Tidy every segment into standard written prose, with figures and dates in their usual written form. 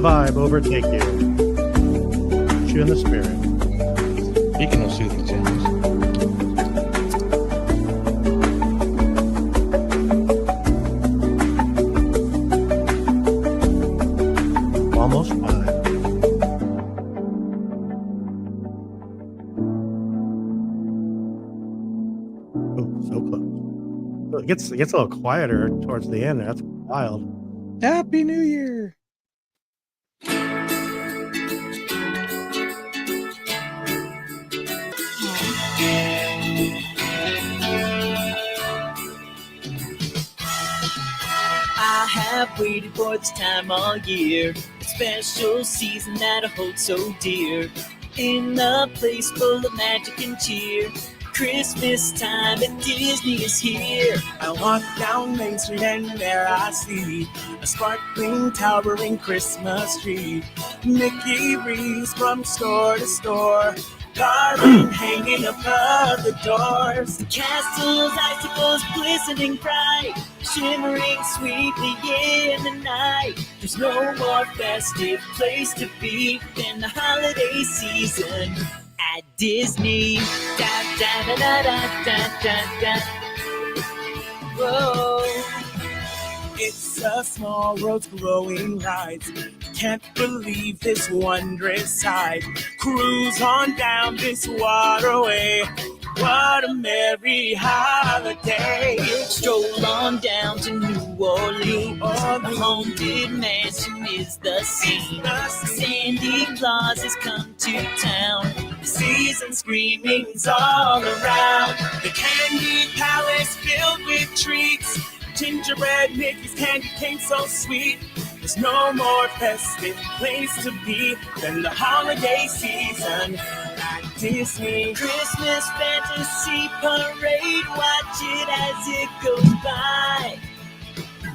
vibe overtake you. Put you in the spirit. Speaking of soothing sounds. Almost 5. Oh, so close. It gets a little quieter towards the end. That's wild. Happy New Year. I have waited for this time all year. A special season that I hold so dear. In a place full of magic and cheer. Christmas time at Disney is here. I walk down Main Street and there I see a sparkling, towering Christmas tree. Mickey wreaths from store to store, garland hanging above the doors. The castle's icicles glistening bright, shimmering sweetly in the night. There's no more festive place to be than the holiday season at Disney. Da da da da da da da. Whoa. It's a small world glowing lights. Can't believe this wondrous sight. Cruise on down this waterway. What a merry holiday. Stroll on down to New Orleans. A haunted mansion is the scene. Sandy Claus has come to town. The season screaming's all around. The candy palace filled with treats. Gingerbread Mickey's candy cane so sweet. There's no more festive place to be than the holiday season at Disney. Christmas fantasy parade, watch it as it goes by.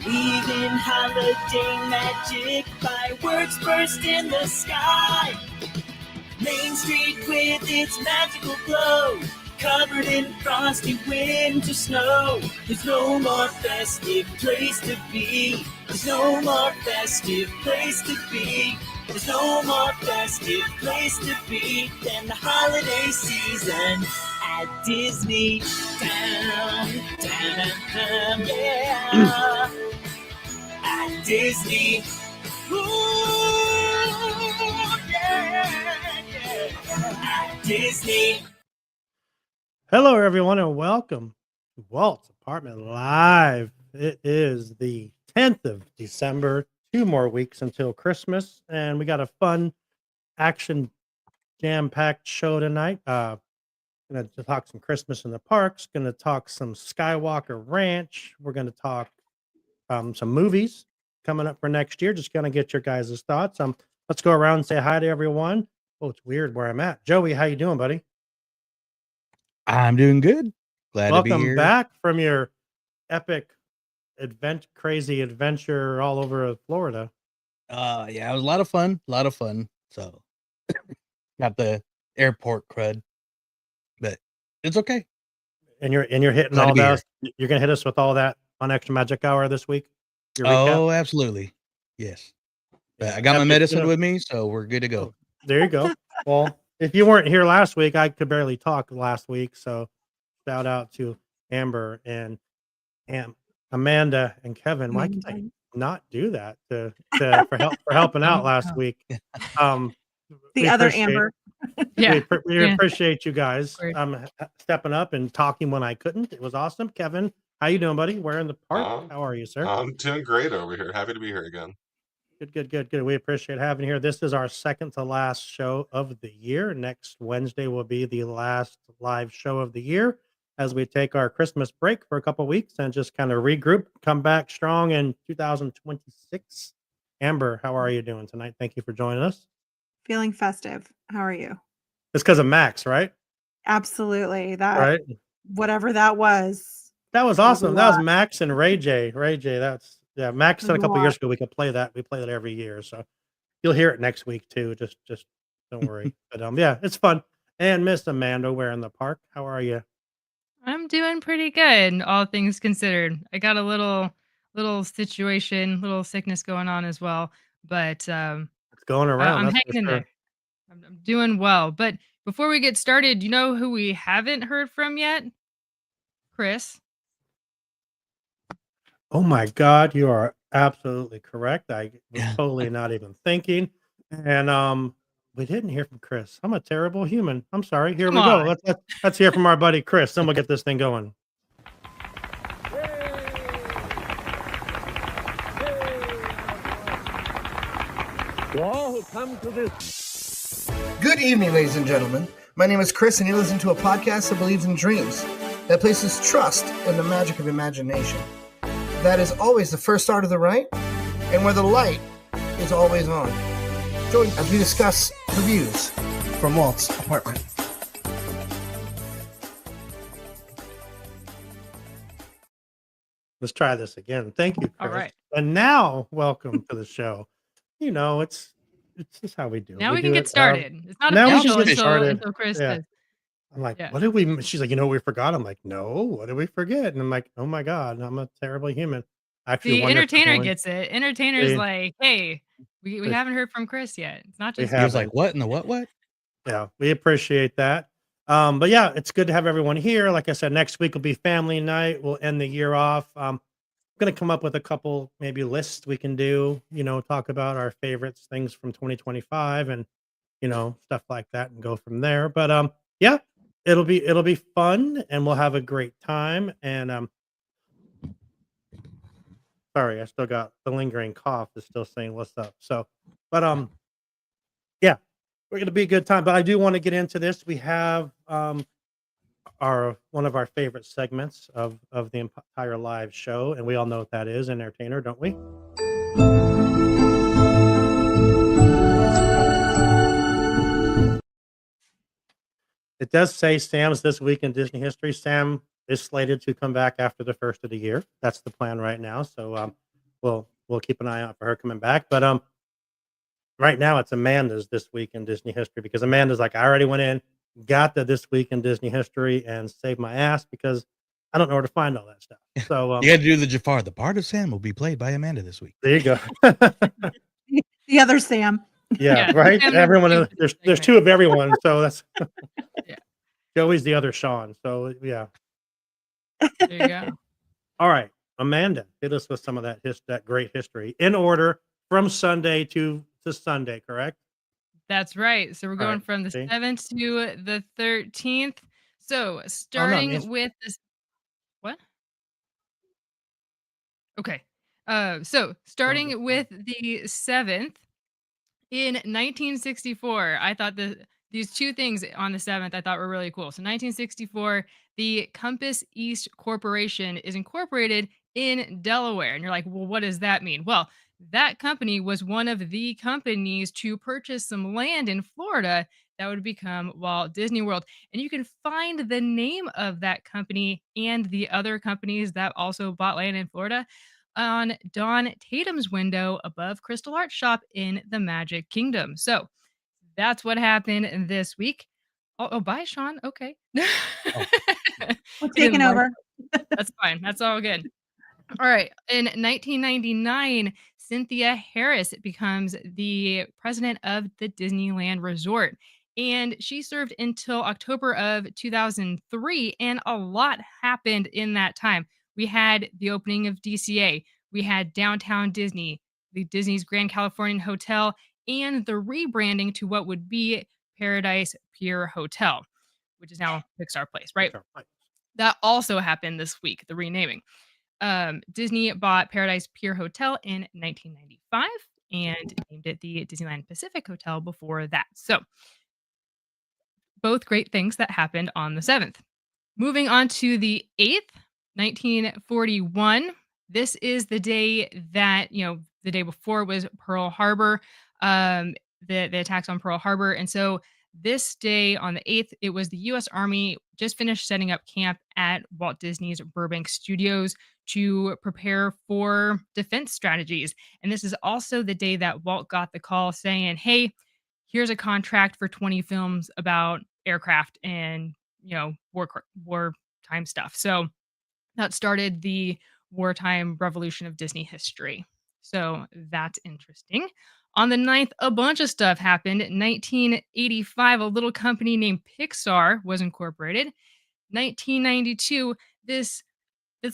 Leaving holiday magic, fireworks burst in the sky. Main Street with its magical glow, covered in frosty winter snow. There's no more festive place to be. There's no more festive place to be. There's no more festive place to be than the holiday season at Disney Town. Yeah. At Disney. Ooh, yeah. At Disney. Hello, everyone, and welcome to Walt's Apartment Live. It is the 10th of December, 2 more weeks until Christmas, and we got a fun, action, jam-packed show tonight. Going to talk some Christmas in the parks, going to talk some Skywalker Ranch. We're going to talk some movies coming up for next year. Just going to get your guys' thoughts. Let's go around and say hi to everyone. Oh, it's weird where I'm at. Joey, how you doing, buddy? I'm doing good. Glad to be Welcome here. back from your epic crazy adventure all over Florida. Yeah, it was a lot of fun. So got the airport crud, but it's okay. And you're hitting Glad to all be that. You're gonna hit us with all that on Extra Magic Hour this week. Your recap? Oh, absolutely. Yes. Yeah, I got my epic, medicine with me, so we're good to go. Oh, there you go. Well, if you weren't here last week, I could barely talk last week. So shout out to Amber and Amanda and Kevin. Why can't I not do that for helping out last week? The other Amber. Yeah, we appreciate you guys stepping up and talking when I couldn't. It was awesome. Kevin, how you doing, buddy? Where in the park? How are you, sir? I'm doing great over here. Happy to be here again. Good. We appreciate having you here. This is our second to last show of the year. Next Wednesday will be the last live show of the year as we take our Christmas break for a couple weeks and just kind of regroup, come back strong in 2026. Amber, how are you doing tonight? Thank you for joining us. Feeling festive. How are you? It's because of Max, right? Absolutely. That Right. Whatever that was. That was awesome. That was Max and Ray J. Max said a couple years ago we could play that. We play that every year, so you'll hear it next week too. Just don't worry. But yeah, it's fun. And Miss Amanda, where in the park? How are you? I'm doing pretty good, all things considered. I got a little situation, little sickness going on as well, but going around. I'm That's hanging in for sure. there. I'm doing well. But before we get started, you know who we haven't heard from yet? Chris. Oh my God, you are absolutely correct. I was Yeah. totally not even thinking. And we didn't hear from Chris. I'm a terrible human. I'm sorry. Here Come we go. on. Let's hear from our buddy Chris. Then we'll get this thing going. To all who come to this. Good evening, ladies and gentlemen. My name is Chris, and you listen to a podcast that believes in dreams, that places trust in the magic of imagination. That is always the first start of the right, and where the light is always on. Join as we discuss reviews from Walt's apartment. Let's try this again. Thank you, Chris. All right. And now, welcome to the show. You know, it's just how we do. Now we do can get it, started. It's not now we official can get until, started. until Chris Yeah. says. I'm like, Yeah. what did we? She's like, you know, what we forgot. I'm like, no, what did we forget? And I'm like, oh my God, I'm a terrible human. I actually The wonder if we're entertainer going- gets it. Entertainer's See? like, hey, we See? haven't heard from Chris yet. It's not We just He was haven't. like, "What in the what?" Yeah, we appreciate that. But yeah, it's good to have everyone here. Like I said, next week will be family night. We'll end the year off. I'm gonna come up with a couple maybe lists we can do, you know, talk about our favorites, things from 2025 and you know, stuff like that and go from there. But yeah, it'll be fun and we'll have a great time. And sorry, I still got the lingering cough is still saying what's up. So but yeah, we're gonna be a good time. But I do want to get into this. We have our one of our favorite segments of the entire live show, and we all know what that is, entertainer, don't we? It does say Sam's This Week in Disney History. Sam is slated to come back after the first of the year. That's the plan right now. So we'll keep an eye out for her coming back. But right now it's Amanda's This Week in Disney History because Amanda's like, I already went in, got the This Week in Disney History, and saved my ass because I don't know where to find all that stuff. So You got to do the Jafar. The part of Sam will be played by Amanda this week. there you go. The other Sam. Yeah, Yeah, right. Sam Everyone, is there's segment. two of everyone, so that's Yeah. Joey's the other Sean. So yeah. There you go. All right, Amanda, hit us with some of that great history in order from Sunday to Sunday, correct? That's right. So we're All going right, from the see? 7th to the 13th. So miss- starting with this. What? Okay. So starting with the 7th in 1964, I thought these two things on the 7th I thought were really cool. So 1964, the Compass East Corporation is incorporated in Delaware. And you're like, well, what does that mean? Well, that company was one of the companies to purchase some land in Florida that would become Walt Disney World. And you can find the name of that company and the other companies that also bought land in Florida on Don Tatum's window above Crystal Art Shop in the Magic Kingdom. So that's what happened this week. Oh, bye, Sean. Okay. We're He taking didn't like over. That's fine. That's all good. All right. In 1999, Cynthia Harris becomes the president of the Disneyland Resort. And she served until October of 2003. And a lot happened in that time. We had the opening of DCA, we had Downtown Disney, the Disney's Grand Californian Hotel, and the rebranding to what would be Paradise Pier Hotel, which is now Pixar Place, right? That also happened this week, the renaming. Disney bought Paradise Pier Hotel in 1995 and named it the Disneyland Pacific Hotel before that. So, both great things that happened on the 7th. Moving on to the 8th, 1941. This is the day that, the day before was Pearl Harbor, the attacks on Pearl Harbor. And so this day on the 8th, it was the U.S. Army just finished setting up camp at Walt Disney's Burbank Studios to prepare for defense strategies. And this is also the day that Walt got the call saying, hey, here's a contract for 20 films about aircraft and, wartime stuff. So that started the wartime revolution of Disney history. So that's interesting. On the 9th, a bunch of stuff happened. 1985, a little company named Pixar was incorporated. 1992, this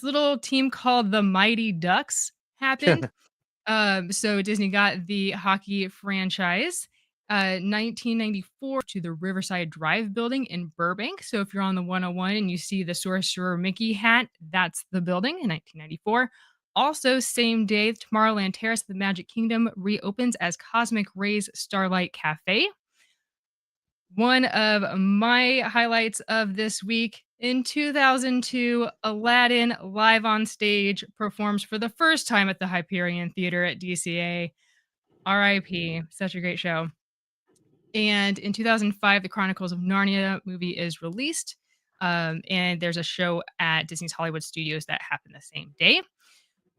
little team called the Mighty Ducks happened. So Disney got the hockey franchise. 1994 to the Riverside Drive building in Burbank. So if you're on the 101 and you see the Sorcerer Mickey hat, that's the building in 1994. Also, same day, Tomorrowland Terrace of the Magic Kingdom reopens as Cosmic Rays Starlight Cafe. One of my highlights of this week, in 2002, Aladdin live on stage performs for the first time at the Hyperion Theater at DCA. RIP. Such a great show. And in 2005, the Chronicles of Narnia movie is released. And there's a show at Disney's Hollywood Studios that happened the same day.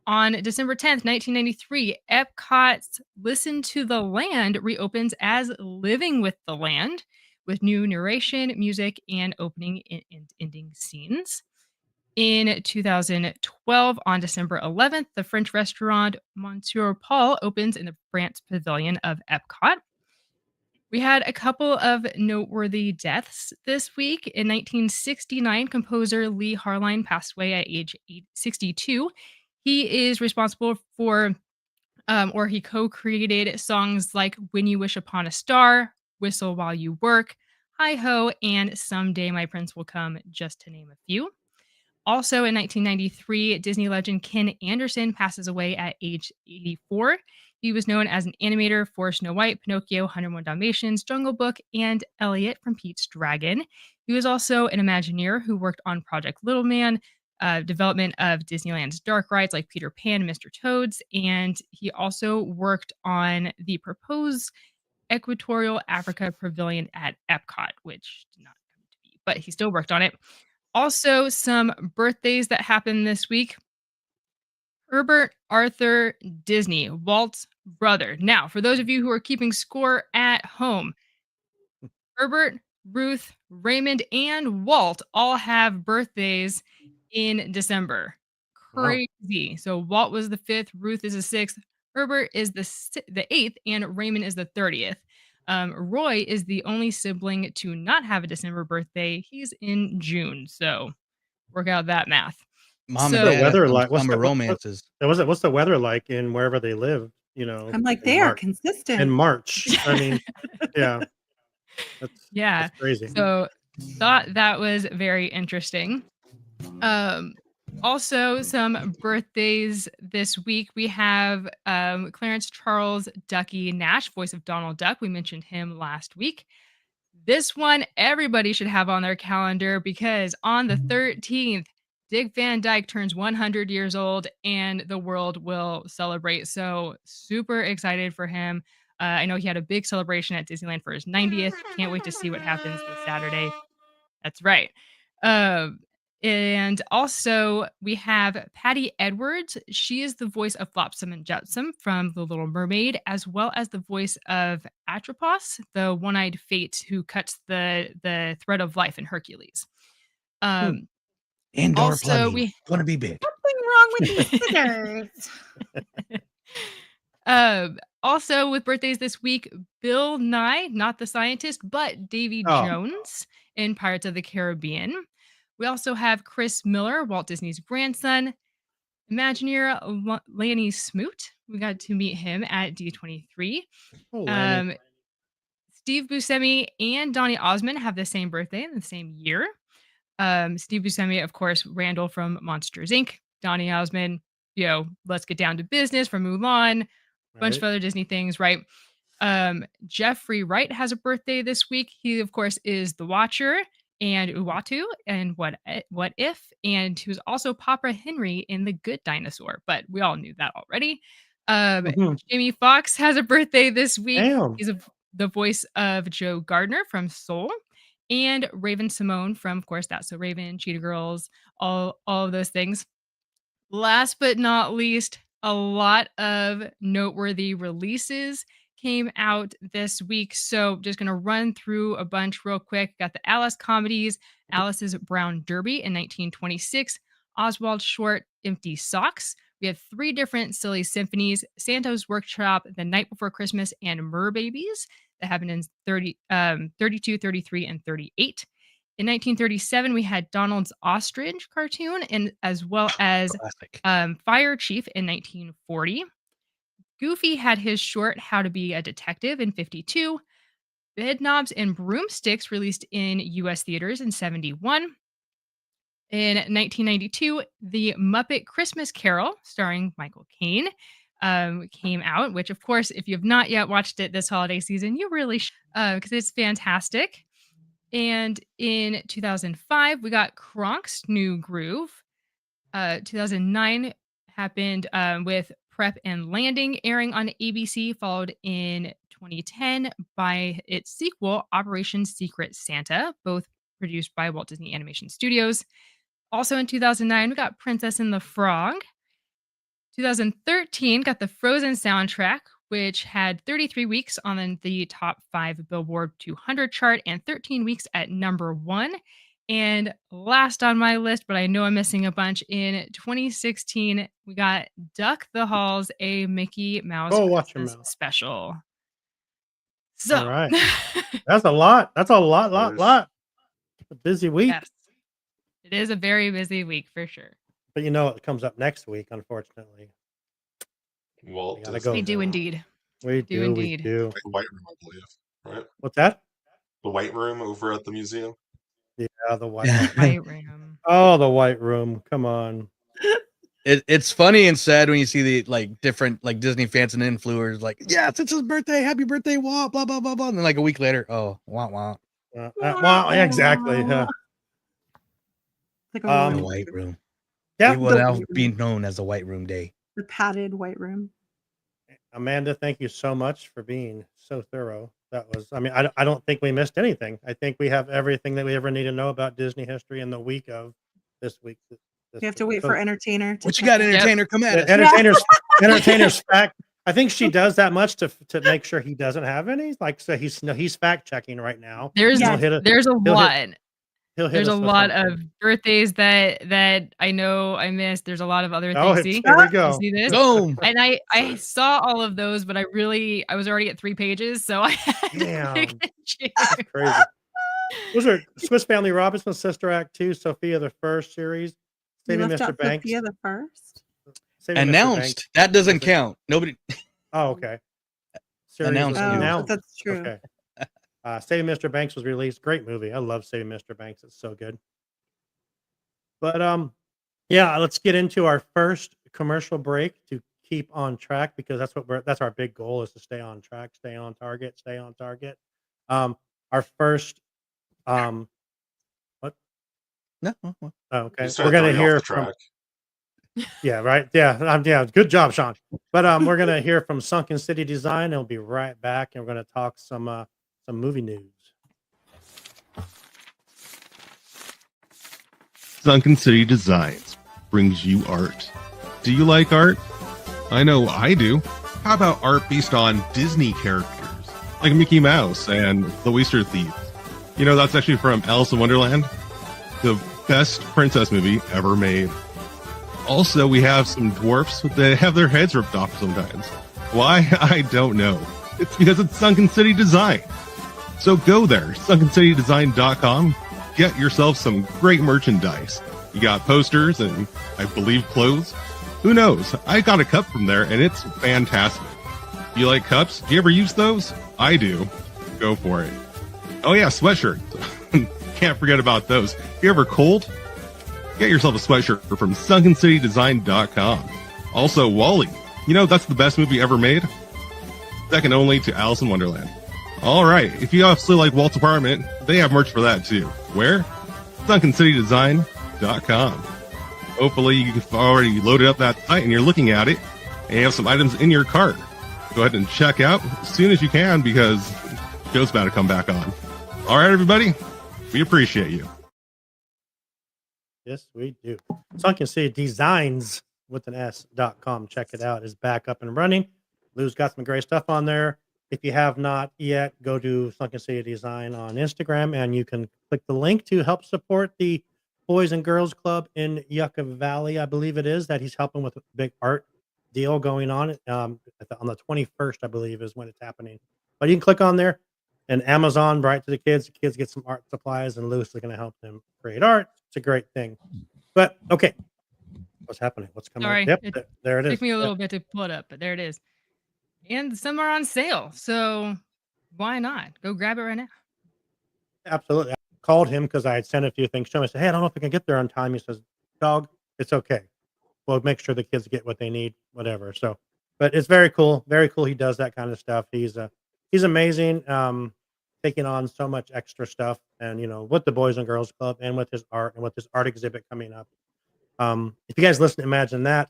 On December 10th, 1993, Epcot's Listen to the Land reopens as Living with the Land with new narration, music, and opening and ending scenes. In 2012, on December 11th, the French restaurant Monsieur Paul opens in the France Pavilion of Epcot. We had a couple of noteworthy deaths this week. In 1969, composer Lee Harline passed away at age 62. He is responsible for, or he co-created songs like When You Wish Upon a Star, Whistle While You Work, Hi Ho, and Someday My Prince Will Come, just to name a few. Also in 1993, Disney legend Ken Anderson passes away at age 84. He was known as an animator for Snow White, Pinocchio, 101 Dalmatians, Jungle Book, and Elliot from Pete's Dragon. He was also an Imagineer who worked on Project Little Man, development of Disneyland's dark rides like Peter Pan and Mr. Toad's, and he also worked on the proposed Equatorial Africa Pavilion at Epcot, which did not come to be, but he still worked on it. Also, some birthdays that happened this week. Herbert Arthur Disney, Walt's brother. Now, for those of you who are keeping score at home, Herbert, Ruth, Raymond, and Walt all have birthdays in December. Crazy. So Walt was the 5th, Ruth is the 6th, Herbert is the 8th, and Raymond is the 30th. Roy is the only sibling to not have a December birthday. He's in June. So work out that math. Mom What's and the dad weather have some like? summer romances. What's the weather like in wherever they live? You know, I'm like, in they are March. consistent. In March. I mean, yeah. Yeah. That's crazy. So thought that was very interesting. Also, some birthdays this week. We have Clarence Charles Ducky Nash, voice of Donald Duck. We mentioned him last week. This one everybody should have on their calendar because on the 13th, Dick Van Dyke turns 100 years old and the world will celebrate. So super excited for him. I know he had a big celebration at Disneyland for his 90th. Can't wait to see what happens this Saturday. That's right. And also we have Patty Edwards. She is the voice of Flopsum and Jetsam from The Little Mermaid, as well as the voice of Atropos, the one-eyed fate who cuts the thread of life in Hercules. Indoor Also, plumbing. Gonna be big. Something wrong with these scissors. Also with birthdays this week, Bill Nye, not the scientist, but Davy Jones in Pirates of the Caribbean. We also have Chris Miller, Walt Disney's grandson, Imagineer Lanny Smoot. We got to meet him at D23. Steve Buscemi and Donny Osmond have the same birthday in the same year. Steve Buscemi, of course, Randall from Monsters, Inc. Donny Osmond, Let's Get Down to Business from Mulan. Bunch of other Disney things, right? Jeffrey Wright has a birthday this week. He, of course, is The Watcher and Uatu and What If, and he was also Papa Henry in The Good Dinosaur, but we all knew that already. Jamie Foxx has a birthday this week. Damn. He's the voice of Joe Gardner from Soul, and Raven Simone from, of course, That's So Raven, Cheetah Girls, all of those things. Last but not least, a lot of noteworthy releases came out this week. So just going to run through a bunch real quick. Got the Alice comedies, Alice's Brown Derby in 1926, Oswald Short, Empty Socks, We had 3 different silly symphonies: Santa's Workshop, The Night Before Christmas, and Mer Babies, that happened in 32, 33, and 38. In 1937, we had Donald's Ostrich cartoon, and as well as Classic. Fire Chief in 1940. Goofy had his short How to Be a Detective in 52. Bedknobs and Broomsticks released in US theaters in 71. In 1992, The Muppet Christmas Carol, starring Michael Caine, came out, which, of course, if you have not yet watched it this holiday season, you really should, because it's fantastic. And in 2005, we got Kronk's New Groove. 2009 happened with Prep and Landing airing on ABC, followed in 2010 by its sequel, Operation Secret Santa, both produced by Walt Disney Animation Studios. Also in 2009, we got Princess and the Frog. 2013 got the Frozen soundtrack, which had 33 weeks on the top 5 Billboard 200 chart and 13 weeks at number 1. And last on my list, but I know I'm missing a bunch, in 2016, we got Duck the Halls, a Mickey Mouse Oh, watch your Christmas mouth. special. So, All right. That's a lot. That's a lot. A busy week. yes, it is a very busy week for sure. But you know it comes up next week, unfortunately. Walt We gotta Disney. go We do there. indeed. We do indeed. We do. The White Room, I believe. Right? What's that? The White Room over at the museum. Yeah, the white Yeah. room. White Room. Oh, the white room. Come on. It's funny and sad when you see the like different like Disney fans and influencers like, yes, it's his birthday, happy birthday, Walt, blah blah blah blah. And then like a week later, oh, wah wah. Wow, exactly. Yeah. Like a Um, The room. White Room. Yeah. It will The now white be room. known as the White Room Day. The padded white room. Amanda, thank you so much for being so thorough. That was, I mean, I don't think we missed anything. I think we have everything that we ever need to know about Disney history in the week of this week. You have to wait for entertainer to What you check got, in. entertainer? Come at us. Entertainer's fact. I think she does that much to make sure he doesn't have any. Like, so he's fact checking right now. There's Yes. there's a lot. He'll hit There's a us with lot something. of birthdays that I know I missed. There's a lot of other Oh, things. See? here we You go. see this? Boom. And I saw all of those, but I was already at 3 pages, so I had to Damn. pick and choose. That's crazy. Those are Swiss Family Robinson, Sister Act 2, Sophia the First series, You Saving left Mr. out Banks. Sophia the First. Saving Mr. Announced. Banks. That doesn't count. Nobody. Oh, okay. Series Announced. was Oh, announced. that's true. Okay. Saving Mr. Banks was released. Great movie. I love Saving Mr. Banks. It's so good. But yeah, let's get into our first commercial break to keep on track, because that's our big goal, is to stay on track, stay on target. Our first what? No. Oh, okay. You started We're gonna throwing off hear the from track. yeah, right. Yeah, good job, Sean. But we're gonna hear from Sunken City Design, and we'll be right back, and we're gonna talk some movie news. Sunken City Designs brings you art. Do you like art? I know I do. How about art based on Disney characters, like Mickey Mouse and the Oyster Thief? You know, that's actually from Alice in Wonderland, the best princess movie ever made. Also, we have some dwarfs that have their heads ripped off sometimes. Why? I don't know. It's because it's Sunken City Design. So go there, sunkencitydesign.com. Get yourself some great merchandise. You got posters and, I believe, clothes. Who knows? I got a cup from there, and it's fantastic. You like cups? Do you ever use those? I do. Go for it. Oh yeah, sweatshirts. Can't forget about those. If you're ever cold, get yourself a sweatshirt from sunkencitydesign.com. Also, Wall-E. You know, that's the best movie ever made. Second only to Alice in Wonderland. All right, if you also like Walt's apartment, they have merch for that too. Where? sunkencitydesign.com. Hopefully you've already loaded up that site and you're looking at it and you have some items in your cart. Go ahead and check out as soon as you can, because the show's about to come back on. All right, everybody, we appreciate you. Yes, we do. Sunken City Designs with an S.com. Check it out. It's back up and running. Lou's got some great stuff on there. If you have not yet, go to Sunken City Design on Instagram, and you can click the link to help support the Boys and Girls Club in Yucca Valley, I believe it is, that he's helping with a big art deal going on. On the 21st, I believe, is when it's happening. But you can click on there, and Amazon right to the kids. The kids get some art supplies, and Lewis is going to help them create art. It's a great thing. But okay, what's happening? What's coming Sorry, up? Yep, there it is. Took me a little bit to pull it up, but there it is. And some are on sale, so why not? Go grab it right now. Absolutely. I called him because I had sent a few things to him. I said, "Hey, I don't know if I can get there on time." He says, "Dog, it's okay. We'll make sure the kids get what they need, whatever." So, but it's very cool. Very cool. He does that kind of stuff. He's amazing. Taking on so much extra stuff, and with the Boys and Girls Club, and with his art, and with his art exhibit coming up. If you guys listen to Imagine That,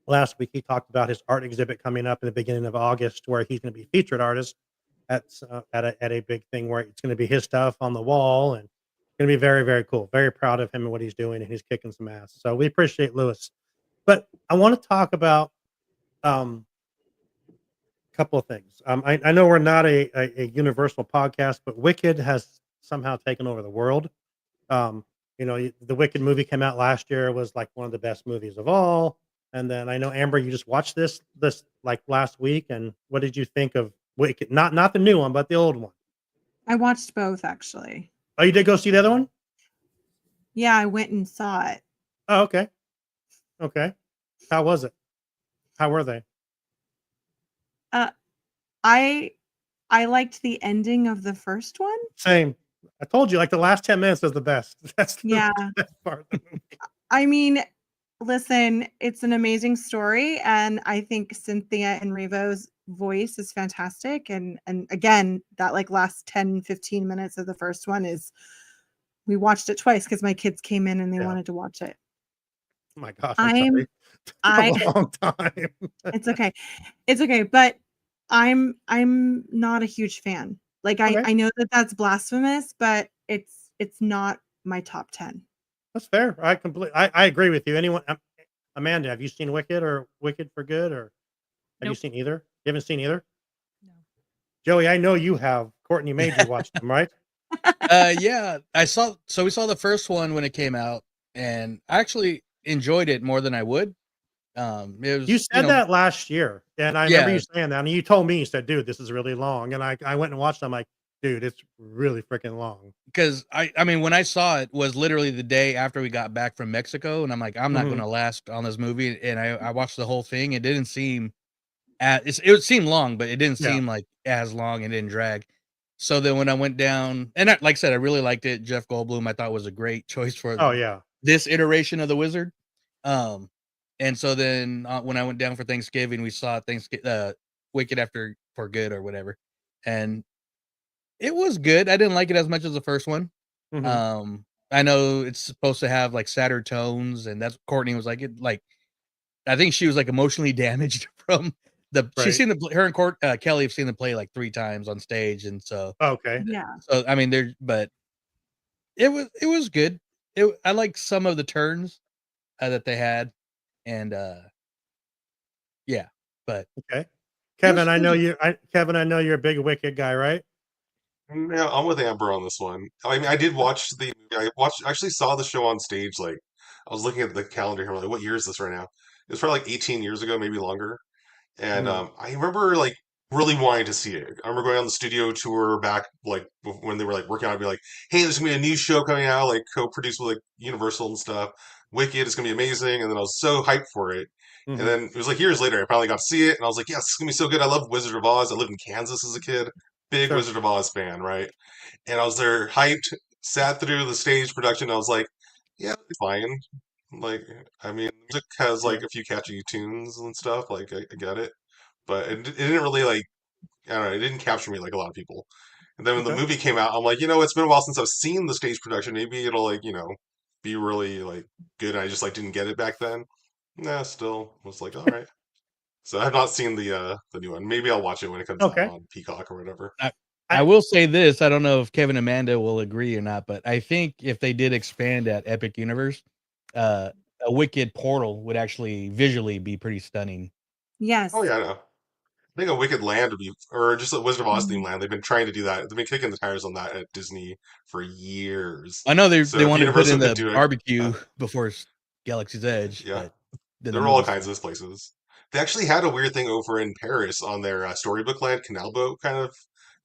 last week he talked about his art exhibit coming up in the beginning of August, where he's going to be featured artist at a big thing where it's going to be his stuff on the wall, and it's going to be very, very cool. Very proud of him and what he's doing, and he's kicking some ass. So we appreciate Lewis. But I want to talk about a couple of things. I know we're not a universal podcast, but Wicked has somehow taken over the world. The Wicked movie came out last year. It was like one of the best movies of all. And then I know, Amber, you just watched this like last week. And what did you think of Wicked? Not the new one, but the old one. I watched both, actually. Oh, you did go see the other one? Yeah, I went and saw it. Oh, okay. Okay. How was it? How were they? I liked the ending of the first one. Same. I told you, like, the last 10 minutes is the best. That's the best part of the movie. I mean, listen, it's an amazing story, and I think Cynthia and Revo's voice is fantastic. And again, that like last 10-15 minutes of the first one we watched it twice because my kids came in and they wanted to watch it. Oh my gosh, I'm sorry. A long time. It's okay, but I'm not a huge fan. Like, I know that that's blasphemous, but it's not my top 10. That's fair. I agree with you. Anyone, Amanda, have you seen Wicked or Wicked for Good, or have you seen either? You haven't seen either? No. Joey, I know you have. Courtney made you watch them, right? Yeah, we saw the first one when it came out, and I actually enjoyed it more than I would. It was, you said that last year, and I remember you saying that, and you told me, you said, "Dude, this is really long," and I went and watched them. I'm like, dude, it's really freaking long. Because I mean, when I saw it was literally the day after we got back from Mexico, and I'm like, I'm not going to last on this movie, and I watched the whole thing. It didn't seem it seemed long, but it didn't seem like as long, and didn't drag. So then when I went down, and like I said, I really liked it. Jeff Goldblum, I thought, was a great choice for this iteration of the Wizard. And so then when I went down for Thanksgiving, we saw Wicked for Good or whatever, and it was good. I didn't like it as much as the first one. I know it's supposed to have like sadder tones, and that's Courtney was like it. Like, I think she was like emotionally damaged from she's seen her and Kelly have seen the play like 3 times on stage, and so So I mean, but it was good. I like some of the turns that they had, and but okay. Kevin, I know you're a big Wicked guy, right? Yeah, I'm with Amber on this one. I mean, I did watch the movie. Actually saw the show on stage. Like, I was looking at the calendar here, like, what year is this right now? It was probably like 18 years ago, maybe longer. And I remember like really wanting to see it. I remember going on the studio tour back like when they were like working on it, be like, hey, there's gonna be a new show coming out, like co-produced with like Universal and stuff. Wicked is gonna be amazing. And then I was so hyped for it. And then it was like years later, I finally got to see it, and I was like, yes, it's gonna be so good. I love Wizard of Oz. I lived in Kansas as a kid. Big Wizard of Oz fan, right? And I was there hyped, sat through the stage production. I was like, yeah, it's fine. Like, I mean, music has like a few catchy tunes and stuff. Like, I get it, but it didn't really like, I don't know, it didn't capture me like a lot of people. And then when the movie came out, I'm like, it's been a while since I've seen the stage production. Maybe it'll like, be really like good. And I just like didn't get it back then. Nah, still was like, all right. So I've not seen the new one. Maybe I'll watch it when it comes out on Peacock or whatever. I will say this. I don't know if Kevin and Amanda will agree or not, but I think if they did expand at Epic Universe, a Wicked portal would actually visually be pretty stunning. Yes. Oh yeah, I know. I think a Wicked Land would be, or just a Wizard of Oz themed land. They've been trying to do that. They've been kicking the tires on that at Disney for years. I know they So if wanted to put Universal in could the do it, barbecue before Galaxy's Edge, yeah, but then there the were all movie kinds of stopped. those places. They actually had a weird thing over in Paris on their Storybook Land Canal Boat kind of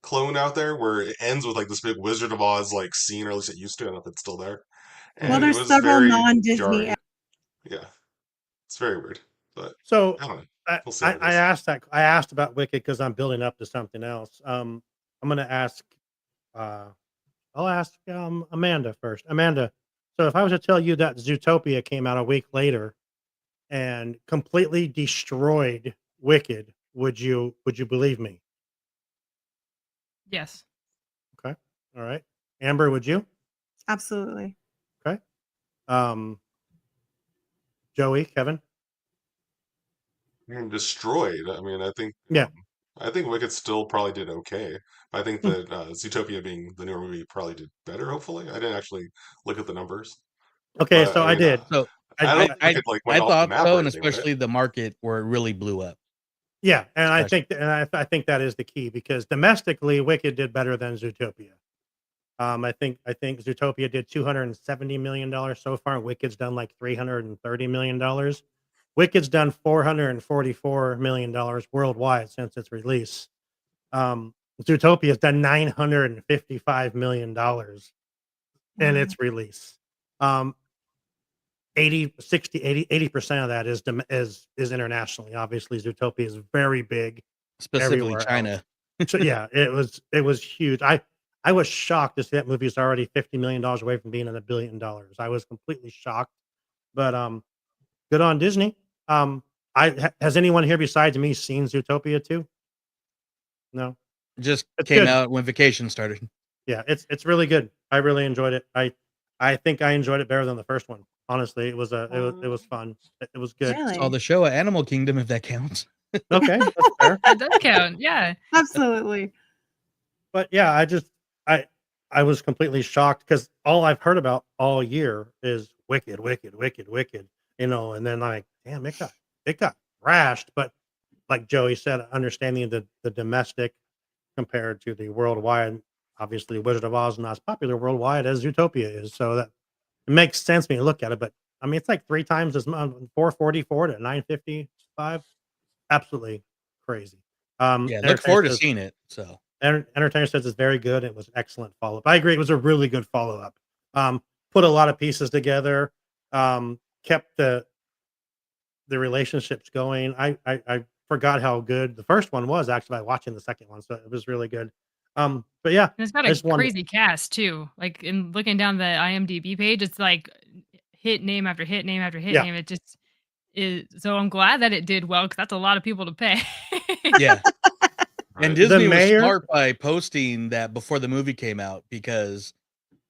clone out there, where it ends with like this big Wizard of Oz like scene, or at least it used to. I don't know if it's still there. Well, And it there's was several very non-Disney. jarring. Yeah, it's very weird, but So I don't know. I, We'll see how I, it I goes. asked that I asked about Wicked because I'm building up to something else. I'm gonna ask I'll ask Amanda first. Amanda, so if I was to tell you that Zootopia came out a week later and completely destroyed Wicked, would you believe me? Yes. Okay. All right. Amber, would you? Absolutely. Okay. Um Joey, Kevin? I mean, destroyed. I mean, Yeah. I think Wicked still probably did okay. I think Hmm. that Zootopia being the newer movie probably did better. Hopefully, I didn't actually look at the numbers, Okay, but so I I mean, did. So I I don't think I Wicked like I went off the thought map so, or and anything, right? especially the market where it really blew up. yeah, and I Especially. think I think that is the key because domestically Wicked did better than Zootopia. I think Zootopia did $270 million so far. Wicked's done like $330 million. Wicked's done $444 million worldwide since its release. Zootopia's done $955 million in Wow. its release. Um, 80, 60, 80% of that is internationally. Obviously, Zootopia is very big Specifically everywhere else. China. So yeah, it was huge. I was shocked to see that movie is already $50 million away from being at $1 billion. I was completely shocked, but good on Disney. Has anyone here besides me seen Zootopia 2? No, Just it's came good. out when vacation started. Yeah, it's really good. I really enjoyed it. I think I enjoyed it better than the first one. Honestly, it was fun. It was good. Saw Really? the show at Animal Kingdom, if that counts. Okay, that's fair. That does count. Yeah. Absolutely. But yeah, I I was completely shocked because all I've heard about all year is Wicked, Wicked, Wicked, Wicked, and then like, damn, it got thrashed. But like Joey said, understanding the domestic compared to the worldwide, obviously Wizard of Oz is not as popular worldwide as Zootopia is. So that it makes sense when you look at it. But I mean, it's like 3 times as much, 444 to 955. Absolutely crazy. Yeah, look Entertainer forward to says seeing it. So Entertainer says it's very good. It was excellent follow-up. I agree. It was a really good follow-up. Put a lot of pieces together. Kept the relationships going. I forgot how good the first one was actually by watching the second one. So it was really good. But yeah, And it's got I a just wanted. crazy cast too. Like in looking down the IMDb page, it's like hit name after hit name after hit Yeah, name. It just is. So I'm glad that it did well because that's a lot of people to pay. yeah. And Right. the Disney was mayor. smart by posting that before the movie came out because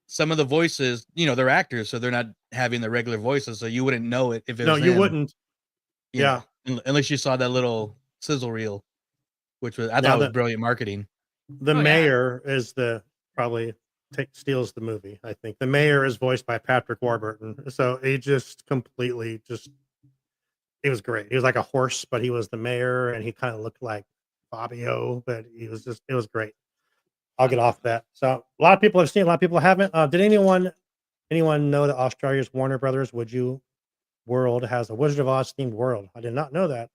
some of the voices, they're actors, so they're not having the regular voices, so you wouldn't know it if it No, was you them, wouldn't. Yeah. unless you saw that little sizzle reel, which I Now thought was the brilliant marketing. the Oh yeah. mayor is the probably steals the movie. I think the mayor is voiced by Patrick Warburton. So he just completely just he was great. He was like a horse, but he was the mayor, and he kind of looked like Fabio, but it was great. I'll get off that. So a lot of people have seen, a lot of people haven't. Did anyone know that Australia's Warner Brothers Would You World has a Wizard of Oz themed world? I did not know that.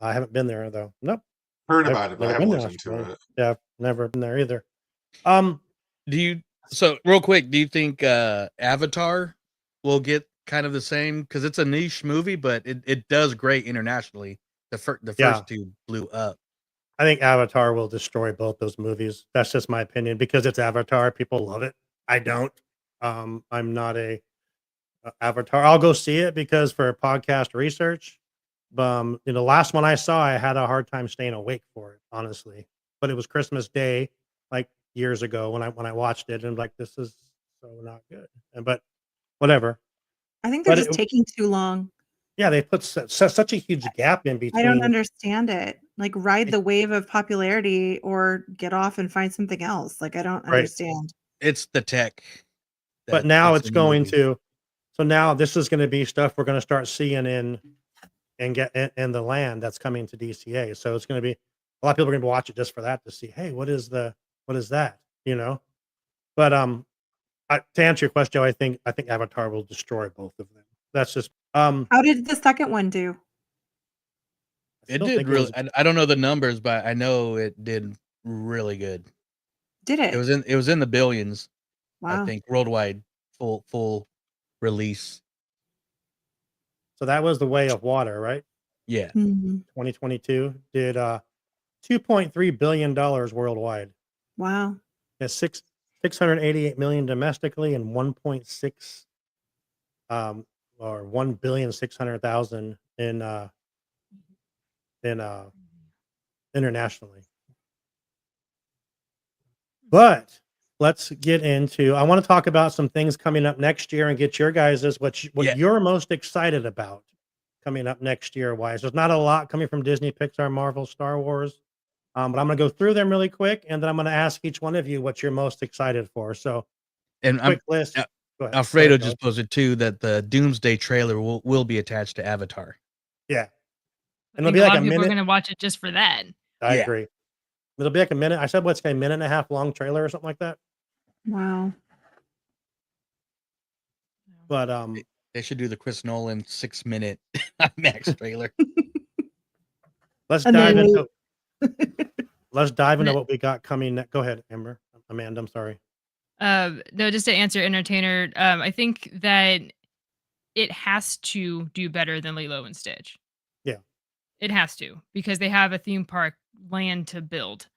I haven't been there though. Nope, Heard I've about it, but I never haven't been to looked into Australia. it. Yeah, I've never been there either. Um, So real quick, do you think Avatar will get kind of the same? Because it's a niche movie, but it does great internationally. The yeah, first two blew up. I think Avatar will destroy both those movies. That's just my opinion because it's Avatar. People love it. I don't. I'm not a Avatar. I'll go see it because for podcast research. The last one I saw, I had a hard time staying awake for it, honestly. But it was Christmas Day, like years ago when I watched it, and like this is so not good. But whatever. I think they're But just taking too long. yeah, they put such a huge gap in I don't between. understand it. Like ride the wave of popularity or get off and find something else. Like I don't Right. understand. It's the tech. But now that's it's in the going movies. to. So now this is going to be stuff we're going to start seeing in the land that's coming to DCA. So it's going to be a lot of people are gonna watch it just for that to see, hey, what is that? You know? But to answer your question, I think Avatar will destroy both of them. That's just How did the second one do? I It still did think it really. was I don't know the numbers, but I know it did really good. Did It it? was in the billions, I Wow. think, worldwide, full release. so that was The Way of Water, right? Yeah. Mhm. 2022 did $2.3 billion worldwide. Wow. Yeah, 688 million domestically and 1.6 or 1,600,000 in internationally. But let's get into I want to talk about some things coming up next year and get your guys's what Yeah. you're most excited about coming up next year wise. There's not a lot coming from Disney, Pixar, Marvel, Star Wars. But I'm gonna go through them really quick, and then I'm gonna ask each one of you what you're most excited for. So, And quick list. Al Go ahead. Go Alfredo ahead, Kelly. just posted too that the Doomsday trailer will be attached to Avatar. Yeah, I and it'll think be a like lot a of people are minute. gonna watch it just for that. I Yeah. agree. It'll be like a minute. I said what's a minute and a half long trailer or something like that. Wow. But They should do the Chris Nolan 6-minute IMAX trailer. let's And dive then into And what we got coming. Go ahead, Amanda. I'm sorry. no, just to answer entertainer, I think that it has to do better than Lilo and Stitch. Yeah. It has to because they have a theme park land to build.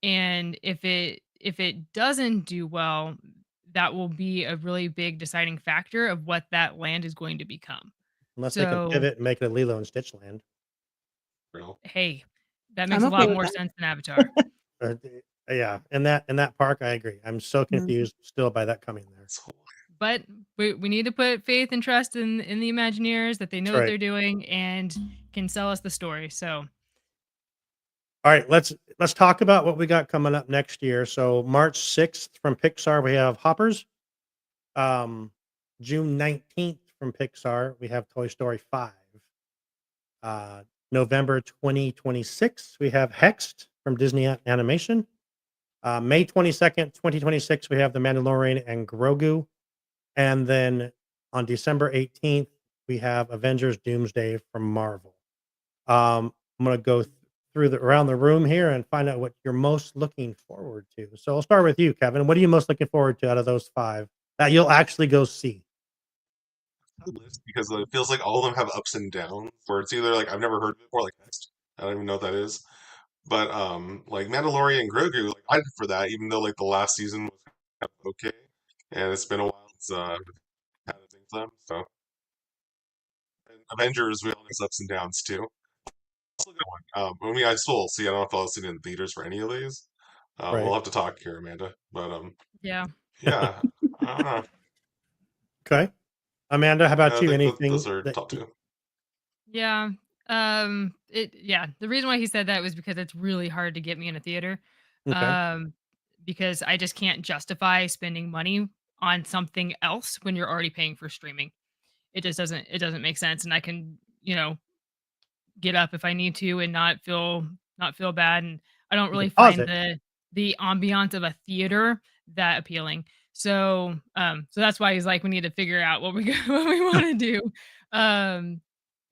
And if it doesn't do well, that will be a really big deciding factor of what that land is going to become. Unless they can So, pivot and make it a Lilo and Stitch land. Real. hey, that I'm makes a okay lot with more that. sense than Avatar. Uh, yeah, in that park, I agree. I'm so Mhm. confused still by that coming there. But we need to put faith and trust in the Imagineers that they know That's what right. they're doing and can sell us the story. So, All right, let's talk about what we got coming up next year. So March 6th from Pixar, we have Hoppers. June 19th from Pixar, we have Toy Story 5. November 2026, we have Hexed from Disney Animation. May 22nd, 2026, we have The Mandalorian and Grogu. And then on December 18th, we have Avengers Doomsday from Marvel. I'm going to go through around the room here and find out what you're most looking forward to. So I'll start with you, Kevin. What are you most looking forward to out of those 5 that you'll actually go see? List because it feels like all of them have ups and downs where it's either like I've never heard of it before, like next. I don't even know what that is. But like Mandalorian and Grogu, like I did for that, even though like the last season was kind of okay. And it's been a while since had a thing for them. So and Avengers we all have ups and downs too. Also a good one. I mean I still see I don't know if I'll see it in theaters for any of these. We'll Right. have to talk here, Amanda. But yeah. yeah, I don't know. Okay. Amanda, how about I you? think Anything those are that top two. Yeah. The reason why he said that was because it's really hard to get me in a theater. okay. Um because I just can't justify spending money on something else when you're already paying for streaming. It doesn't make sense and I can, get up if I need to and not feel bad and I don't You really can pause find it. the ambiance of a theater that appealing. So that's why he's like we need to figure out what we what we want to do. Um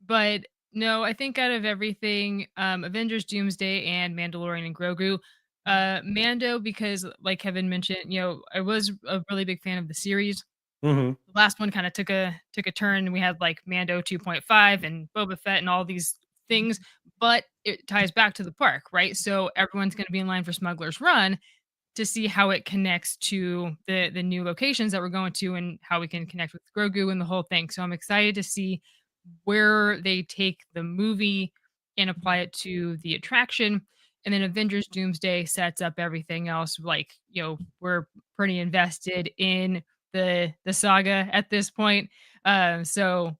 but no, I think out of everything, Avengers Doomsday and Mandalorian and Grogu, Mando because like Kevin mentioned, I was a really big fan of the series. Mhm. The last one kind of took a turn and we had like Mando 2.5 and Boba Fett and all these things, but it ties back to the park, right? So everyone's going to be in line for Smuggler's Run to see how it connects to the new locations that we're going to and how we can connect with Grogu and the whole thing. So I'm excited to see where they take the movie and apply it to the attraction. And then Avengers Doomsday sets up everything else. Like, we're pretty invested in the saga at this point. So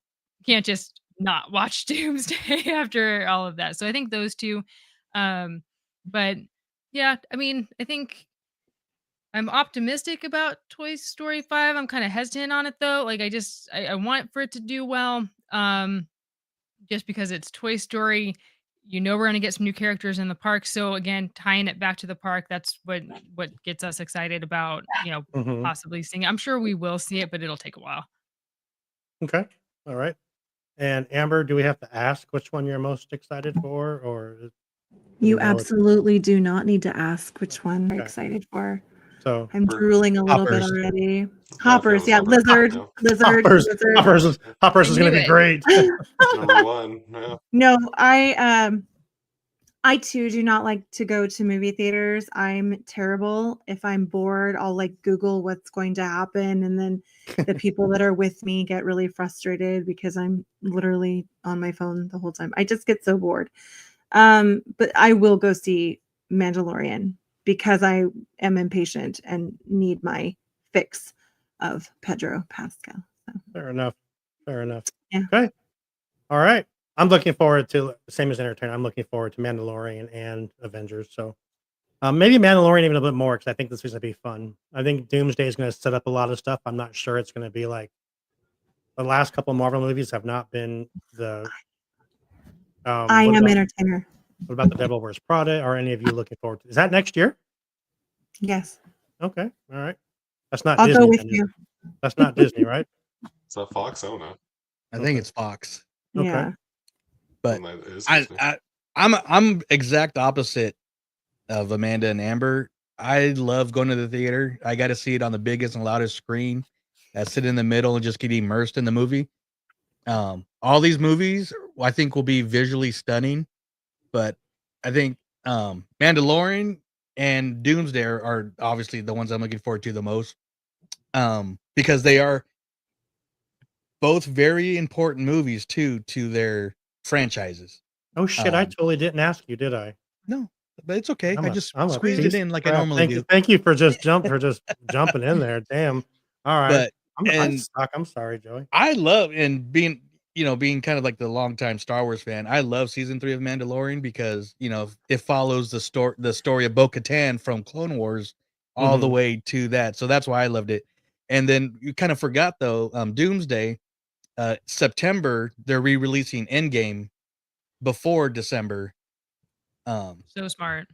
can't just not watch Doomsday after all of that. So I think those two. Um, but yeah, I mean, I think I'm optimistic about Toy Story 5. I'm kind of hesitant on it though. Like I want for it to do well. Just because it's Toy Story, we're gonna get some new characters in the park. So again, tying it back to the park, that's what gets us excited about, Mhm. possibly seeing it. I'm sure we will see it, but it'll take a while. Okay. All right. And Amber, do we have to ask which one you're most excited for, or do we You know it? absolutely do not need to ask which one I'm Okay. excited for. So I'm For drooling a little bit Hoppers. already. okay, I Hoppers, was yeah, hoping. lizard, Yeah. lizard, Hoppers, lizard. Hoppers I is gonna knew be it. great. Number one. Yeah. No, I too do not like to go to movie theaters. I'm terrible. If I'm bored, I'll like Google what's going to happen, and then the people that are with me get really frustrated because I'm literally on my phone the whole time. I just get so bored. But I will go see Mandalorian because I am impatient and need my fix of Pedro Pascal. So, Fair enough. Fair enough. yeah. Okay. All right. I'm looking forward to same as Entertainer. I'm looking forward to Mandalorian and Avengers. So maybe Mandalorian even a bit more because I think this is gonna be fun. I think Doomsday is gonna set up a lot of stuff. I'm not sure it's gonna be like the last couple of Marvel movies have not been the I am Entertainer. what about the Devil Wears Prada? Are any of you looking forward to? Is that next year? Yes. Okay. All right. That's not I'll Disney. go with then, is you. it? That's not Disney, right? Is that Fox? I don't know. I think it's Fox. Okay. Yeah. But That is I, Disney. I'm exact opposite of Amanda and Amber. I love going to the theater. I got to see it on the biggest and loudest screen. I sit in the middle and just get immersed in the movie. All these movies I think will be visually stunning, but I think Mandalorian and Doomsday are obviously the ones I'm looking forward to the most. Because they are both very important movies to their franchises. Oh shit! I totally didn't ask you, did I? No, but it's okay. I just I'm a squeezed piece it of in like I crap. normally do. Thank you for just jumping in there. Damn. All right. But I and suck. I'm sorry, Joey. I love and being kind of like the longtime Star Wars fan. I love season 3 of Mandalorian because it follows the story of Bo-Katan from Clone Wars all the way to that. So that's why I loved it. And then you kind of forgot though, Doomsday, September they're re-releasing Endgame before December. So smart.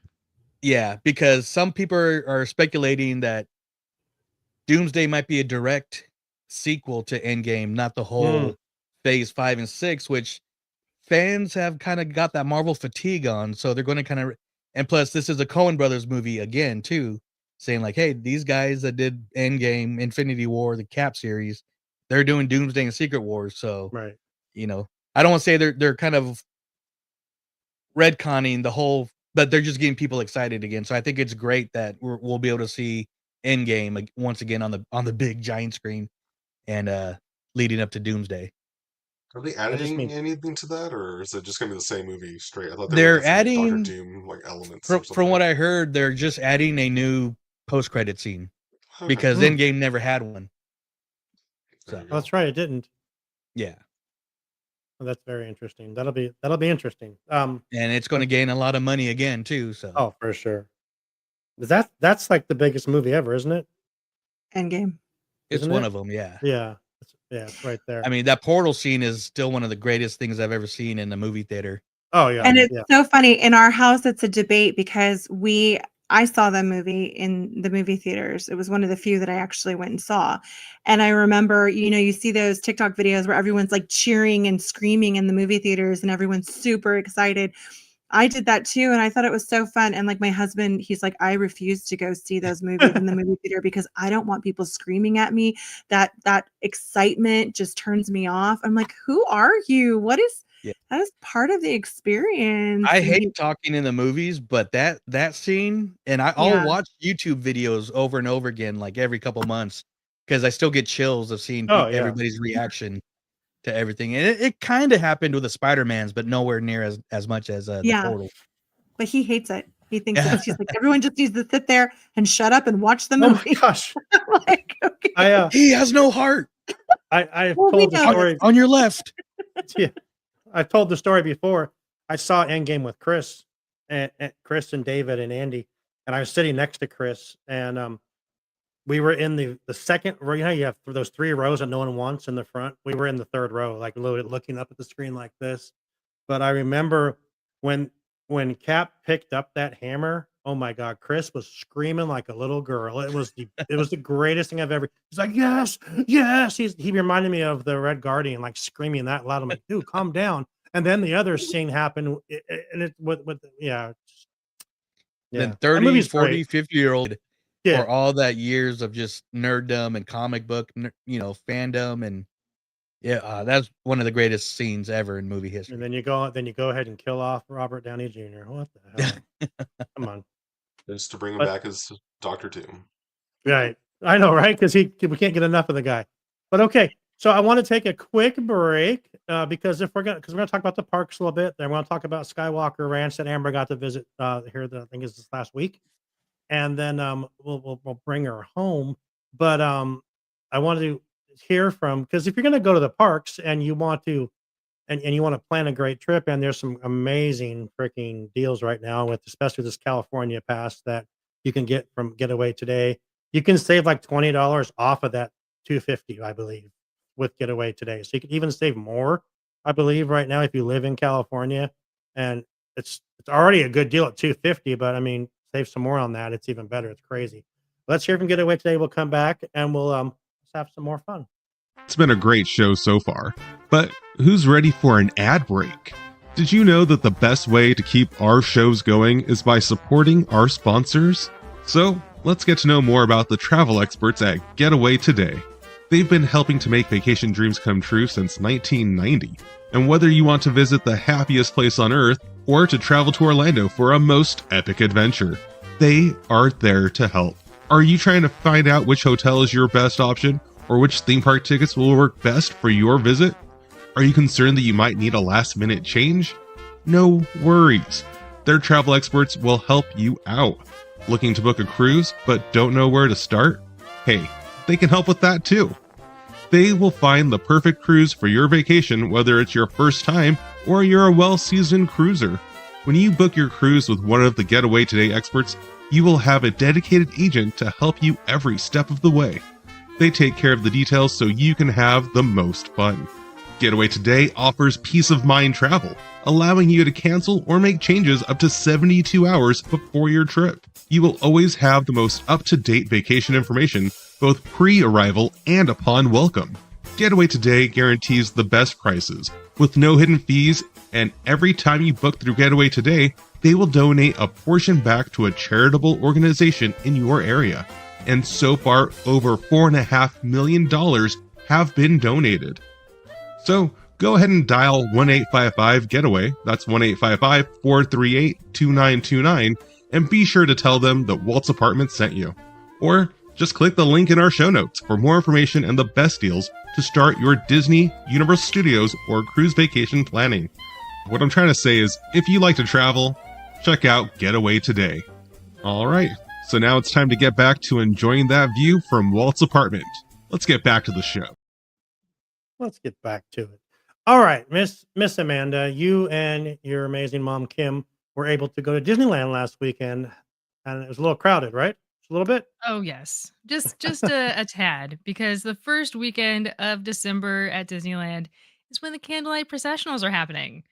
Yeah, because some people are speculating that Doomsday might be a direct sequel to Endgame, not the whole phase 5 and 6, which fans have kind of got that Marvel fatigue on. So they're going to kind of, and plus this is a Coen Brothers movie again, too, saying like, hey, these guys that did Endgame, Infinity War, the Cap series, they're doing Doomsday and Secret Wars. So, Right. I don't want to say they're kind of retconning the whole, but they're just getting people excited again. So I think it's great that we'll be able to see Endgame once again on the big giant screen and leading up to Doomsday. Are they adding anything to that, or is it just gonna be the same movie straight? I thought they were They're gonna have some Doctor adding Doom like elements or something. from what I heard, they're just adding a new post-credit scene Okay. because Endgame never had one. So that's right, it didn't. Yeah. Well, that's very interesting. That'll be interesting. And it's going to gain a lot of money again too. So oh, for sure. That's like the biggest movie ever, isn't it? Endgame. It's Isn't one it? of them. Yeah. Yeah. It's right there. I mean, that portal scene is still one of the greatest things I've ever seen in a movie theater. Oh yeah. And it's so funny. In our house, it's a debate because I saw the movie in the movie theaters. It was one of the few that I actually went and saw. And I remember, you see those TikTok videos where everyone's like cheering and screaming in the movie theaters and everyone's super excited. I did that too. And I thought it was so fun. And like my husband, he's like, I refuse to go see those movies in the movie theater because I don't want people screaming at me. That excitement just turns me off. I'm like, who are you? That is part of the experience. I hate talking in the movies, but that scene, and I'll watch YouTube videos over and over again, like every couple months, because I still get chills of seeing everybody's reaction to everything. And it kind of happened with the Spider-Mans, but nowhere near as much as the Portal. But he hates it. He thinks he's like, everyone just needs to sit there and shut up and watch the movie. Oh my gosh. Like, okay. He has no heart. I told the story on your left. Yeah. I told the story before. I saw Endgame with Chris and Chris and David and Andy, and I was sitting next to Chris, and we were in the second row. You know, you have those 3 rows that no one wants in the front. We were in the 3rd row, like literally looking up at the screen like this. But I remember when when Cap picked up that hammer, oh my god, Chris was screaming like a little girl. It was the greatest thing I've ever. He's like, yes, yes. He reminded me of the Red Guardian, like screaming that loud. I'm like, dude, calm down. And then the other scene happened, and it with yeah, Then yeah. That 30, movie's 40, great. 50-year-old Yeah, for all that years of just nerddom and comic book, fandom, and yeah, that's one of the greatest scenes ever in movie and history. then you go ahead and kill off Robert Downey Jr. What the hell? Come on. Just to bring him But back as Doctor Doom. right. I know, right? Because we can't get enough of the guy. But okay, so I want to take a quick break because we're gonna talk about the parks a little bit. Then we're gonna talk about Skywalker Ranch that Amber got to visit here. I think is this last week, and then we'll bring her home. But I wanted to hear from, because if you're gonna go to the parks and you want to and you want to plan a great trip, and there's some amazing freaking deals right now with especially this California pass that you can get from Getaway Today. You can save like $20 off of that 250, I believe, with Getaway Today. So you can even save more, I believe, right now if you live in California. And it's already a good deal at 250, but I mean, save some more on that. It's even better. It's crazy. Let's hear from Getaway Today. We'll come back and we'll let's have some more fun. It's been a great show so far, but who's ready for an ad break? Did you know that the best way to keep our shows going is by supporting our sponsors? So, let's get to know more about the travel experts at Getaway Today. They've been helping to make vacation dreams come true since 1990. And whether you want to visit the happiest place on earth or to travel to Orlando for a most epic adventure, they are there to help. Are you trying to find out which hotel is your best option, or which theme park tickets will work best for your visit? Are you concerned that you might need a last-minute change? No worries. Their travel experts will help you out. Looking to book a cruise but don't know where to start? Hey, they can help with that too. They will find the perfect cruise for your vacation, whether it's your first time or you're a well-seasoned cruiser. When you book your cruise with one of the Getaway Today experts, you will have a dedicated agent to help you every step of the way. They take care of the details so you can have the most fun. Getaway Today offers peace of mind travel, allowing you to cancel or make changes up to 72 hours before your trip. You will always have the most up-to-date vacation information, both pre-arrival and upon welcome. Getaway Today guarantees the best prices, with no hidden fees, and every time you book through Getaway Today, they will donate a portion back to a charitable organization in your area. And so far, over $4.5 million have been donated. So go ahead and dial 1-855-GETAWAY, that's 1-855-438-2929, and be sure to tell them that Walt's Apartment sent you. Or just click the link in our show notes for more information and the best deals to start your Disney, Universal Studios, or cruise vacation planning. What I'm trying to say is, if you like to travel, check out Getaway Today. Alright, so now it's time to get back to enjoying that view from Walt's apartment. Let's get back to the show. Let's get back to it. All right, Miss Amanda, you and your amazing mom Kim were able to go to Disneyland last weekend, and it was a little crowded, right? Just a little bit. Oh yes, just a tad, because the first weekend of December at Disneyland is when the candlelight processionals are happening,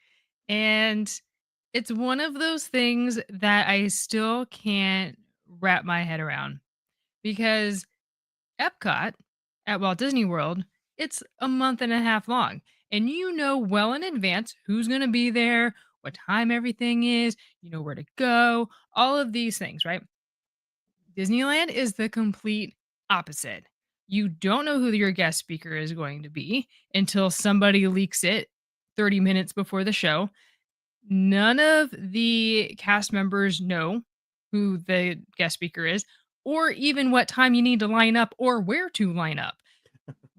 and it's one of those things that I still can't wrap my head around, because Epcot at Walt Disney World, it's a month and a half long. And you know well in advance who's going to be there, what time everything is, you know where to go, all of these things, right? Disneyland is the complete opposite. You don't know who your guest speaker is going to be until somebody leaks it 30 minutes before the show. None of the cast members know who the guest speaker is, or even what time you need to line up or where to line up.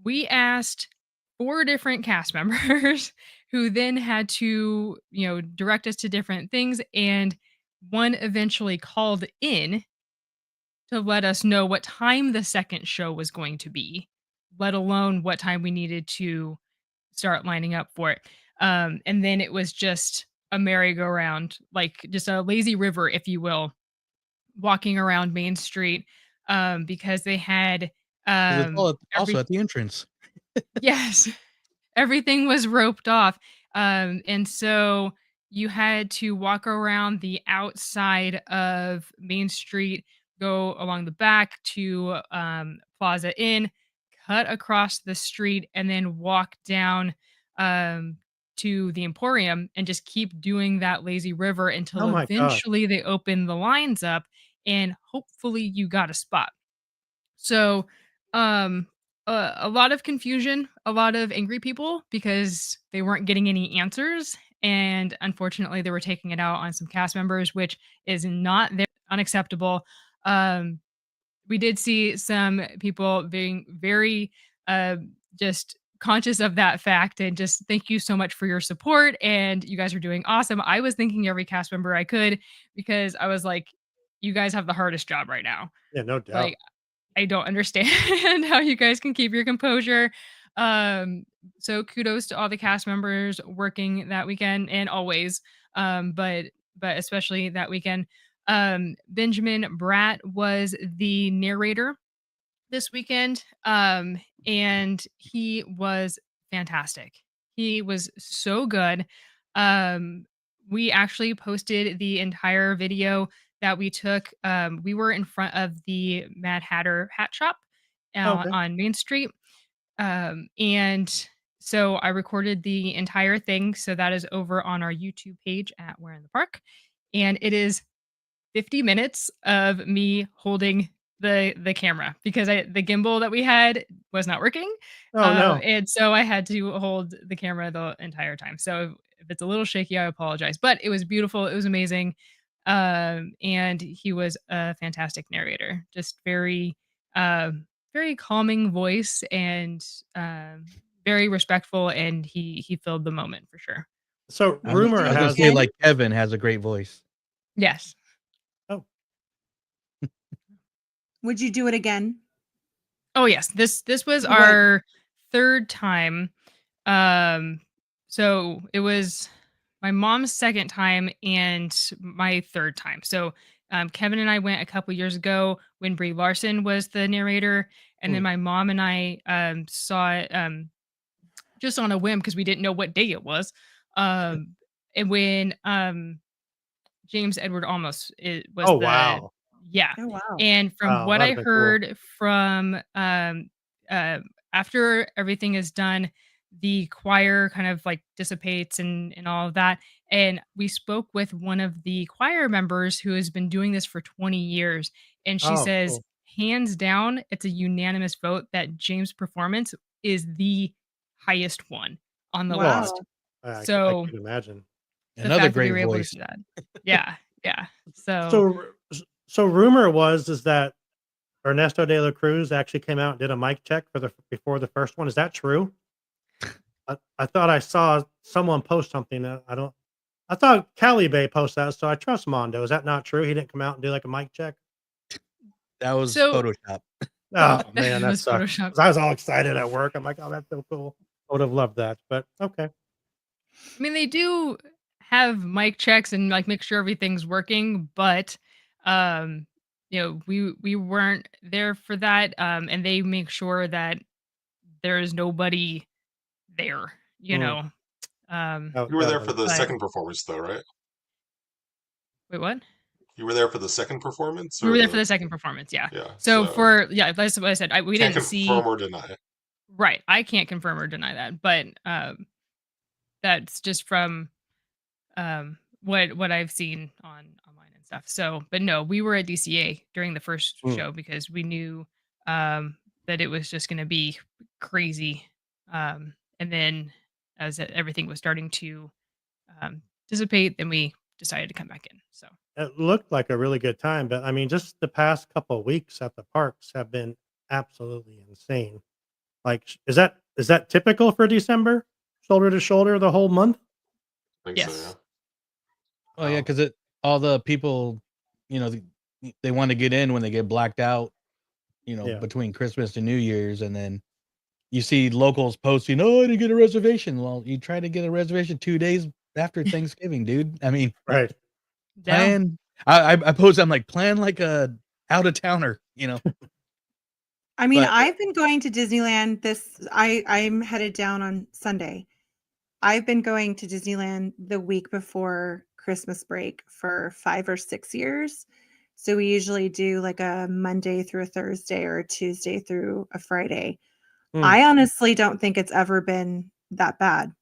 We asked 4 different cast members who then had to, direct us to different things. And one eventually called in to let us know what time the second show was going to be, let alone what time we needed to start lining up for it. And then it was just a merry-go-round, like just a lazy river, if you will, walking around Main Street, because they had 'Cause it's all also at the entrance. yes, everything was roped off. And so you had to walk around the outside of Main Street, go along the back to Plaza Inn, cut across the street, and then walk down um, to the Emporium and just keep doing that lazy river Oh until my god. eventually they open the lines up and hopefully you got a spot. So, um, a lot of confusion, a lot of angry people because they weren't getting any answers, and unfortunately, they were taking it out on some cast members, which is not unacceptable. Um, we did see some people being very, uh, just conscious of that fact, and just thank you so much for your support, and you guys are doing awesome. I was thanking every cast member I could because I was like, "You guys have the hardest job right now." Yeah, no doubt. Like, I don't understand how you guys can keep your composure. Um, so kudos to all the cast members working that weekend and always, but especially that weekend. Benjamin Bratt was the narrator this weekend, and he was fantastic. He was so good. We actually posted the entire video that we took. We were in front of the Mad Hatter hat shop Okay. on Main Street, and so I recorded the entire thing. So that is over on our YouTube page at Where in the Park, and it is 50 minutes of me holding the camera because the gimbal that we had was not working, Oh no. and so I had to hold the camera the entire time. So if it's a little shaky, I apologize, but it was beautiful. It was amazing, and he was a fantastic narrator. Just very calming voice and very respectful, and he filled the moment for sure. So I was, rumor I was gonna has say it. like Kevin has a great voice. Yes. Oh, Would you do it again? Oh yes, this was You would. our third time. Um, so it was my mom's second time and my third time. So Kevin and I went a couple years ago when Brie Larson was the narrator, and then mm, my mom and I saw it just on a whim because we didn't know what day it was. And when James Edward Olmos was oh the wow. yeah. Oh wow. And from Wow, what that'd I have been cool. heard from uh after everything is done, the choir kind of like dissipates and all of that. And we spoke with one of the choir members who has been doing this for 20 years. And she Oh, says, cool. hands down, it's a unanimous vote that James' performance is the highest one on the Well, list. Wow. I So can imagine. the Another fact that we great were able to voice. do that. Yeah, yeah. So So so rumor is that Ernesto de la Cruz actually came out and did a mic check for the before the first one. Is that true? I thought I saw someone post something that I thought Cali Bay posted that, so I trust Mondo. Is that not true? He didn't come out and do like a mic check? That was so Photoshop. Oh man, it that was sucks. Photoshop. 'Cause I was all excited at work. I'm like, oh, that's so cool. I would have loved that, but okay. I mean, they do have mic checks and like make sure everything's working, but um, we weren't there for that. And they make sure that there is nobody there, you Mm, know. Um, You were that there would for the but second performance, though, right? wait, what? You were there for the second performance, We or were there for the the second performance, yeah. yeah. So So that's what I said. We can't didn't see confirm or deny. right. I can't confirm or deny that, but that's just from what I've seen on online and stuff. So, but no, we were at DCA during the first mm. show because we knew that it was just going to be crazy. And then as everything was starting to dissipate, then we decided to come back in. So, It looked like a really good time, but I mean, just the past couple of weeks at the parks have been absolutely insane. Like, is that typical for December? Shoulder to shoulder the whole month? I think so. yes. Oh yeah, Wow. because all the people, they want to get in when they get blacked out, Yeah. between Christmas and New Year's, and then you see locals posting, "Oh, I didn't get a reservation." Well, you try to get a reservation 2 days after Thanksgiving, dude. I mean, Right. Yeah. plan. I post. I'm like, plan like a out of towner, I mean, But I've been going to Disneyland I'm headed down on Sunday. I've been going to Disneyland the week before Christmas break for 5 or 6 years. So we usually do like a Monday through a Thursday or a Tuesday through a Friday. I honestly don't think it's ever been that bad.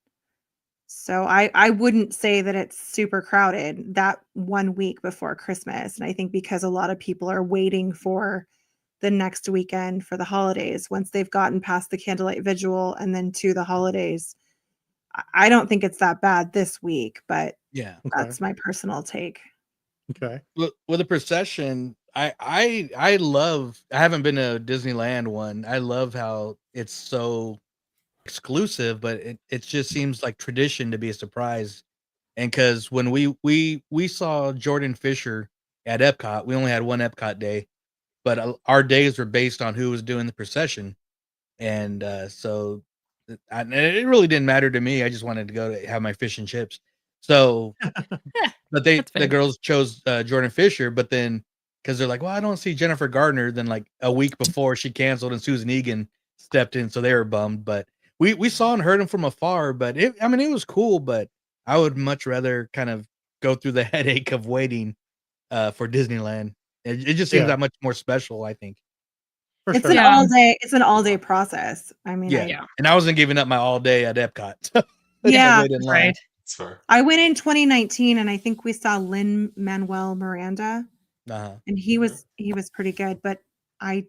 So I wouldn't say that it's super crowded that 1 week before Christmas. And I think because a lot of people are waiting for the next weekend for the holidays, once they've gotten past the candlelight vigil and then to the holidays, I don't think it's that bad this week, but Yeah. that's my personal take. Okay. With the procession, I love. I haven't been to a Disneyland one. I love how it's so exclusive, but it just seems like tradition to be a surprise. And because when we saw Jordan Fisher at Epcot, we only had one Epcot day, but our days were based on who was doing the procession, and so it really didn't matter to me. I just wanted to go to have my fish and chips. So, but the girls chose Jordan Fisher, but then because they're like, well, I don't see Jennifer Gardner. Then like a week before she canceled and Susan Egan stepped in, so they were bummed. But we saw and heard him from afar. But it was cool. But I would much rather kind of go through the headache of waiting for Disneyland. It just seems that much more special, I think. It's an all day. It's an all day process. I mean, and I wasn't giving up my all day at Epcot. So yeah, wait in line. right. That's fair. I went in 2019, and I think we saw Lin-Manuel Miranda, and he was pretty good. But I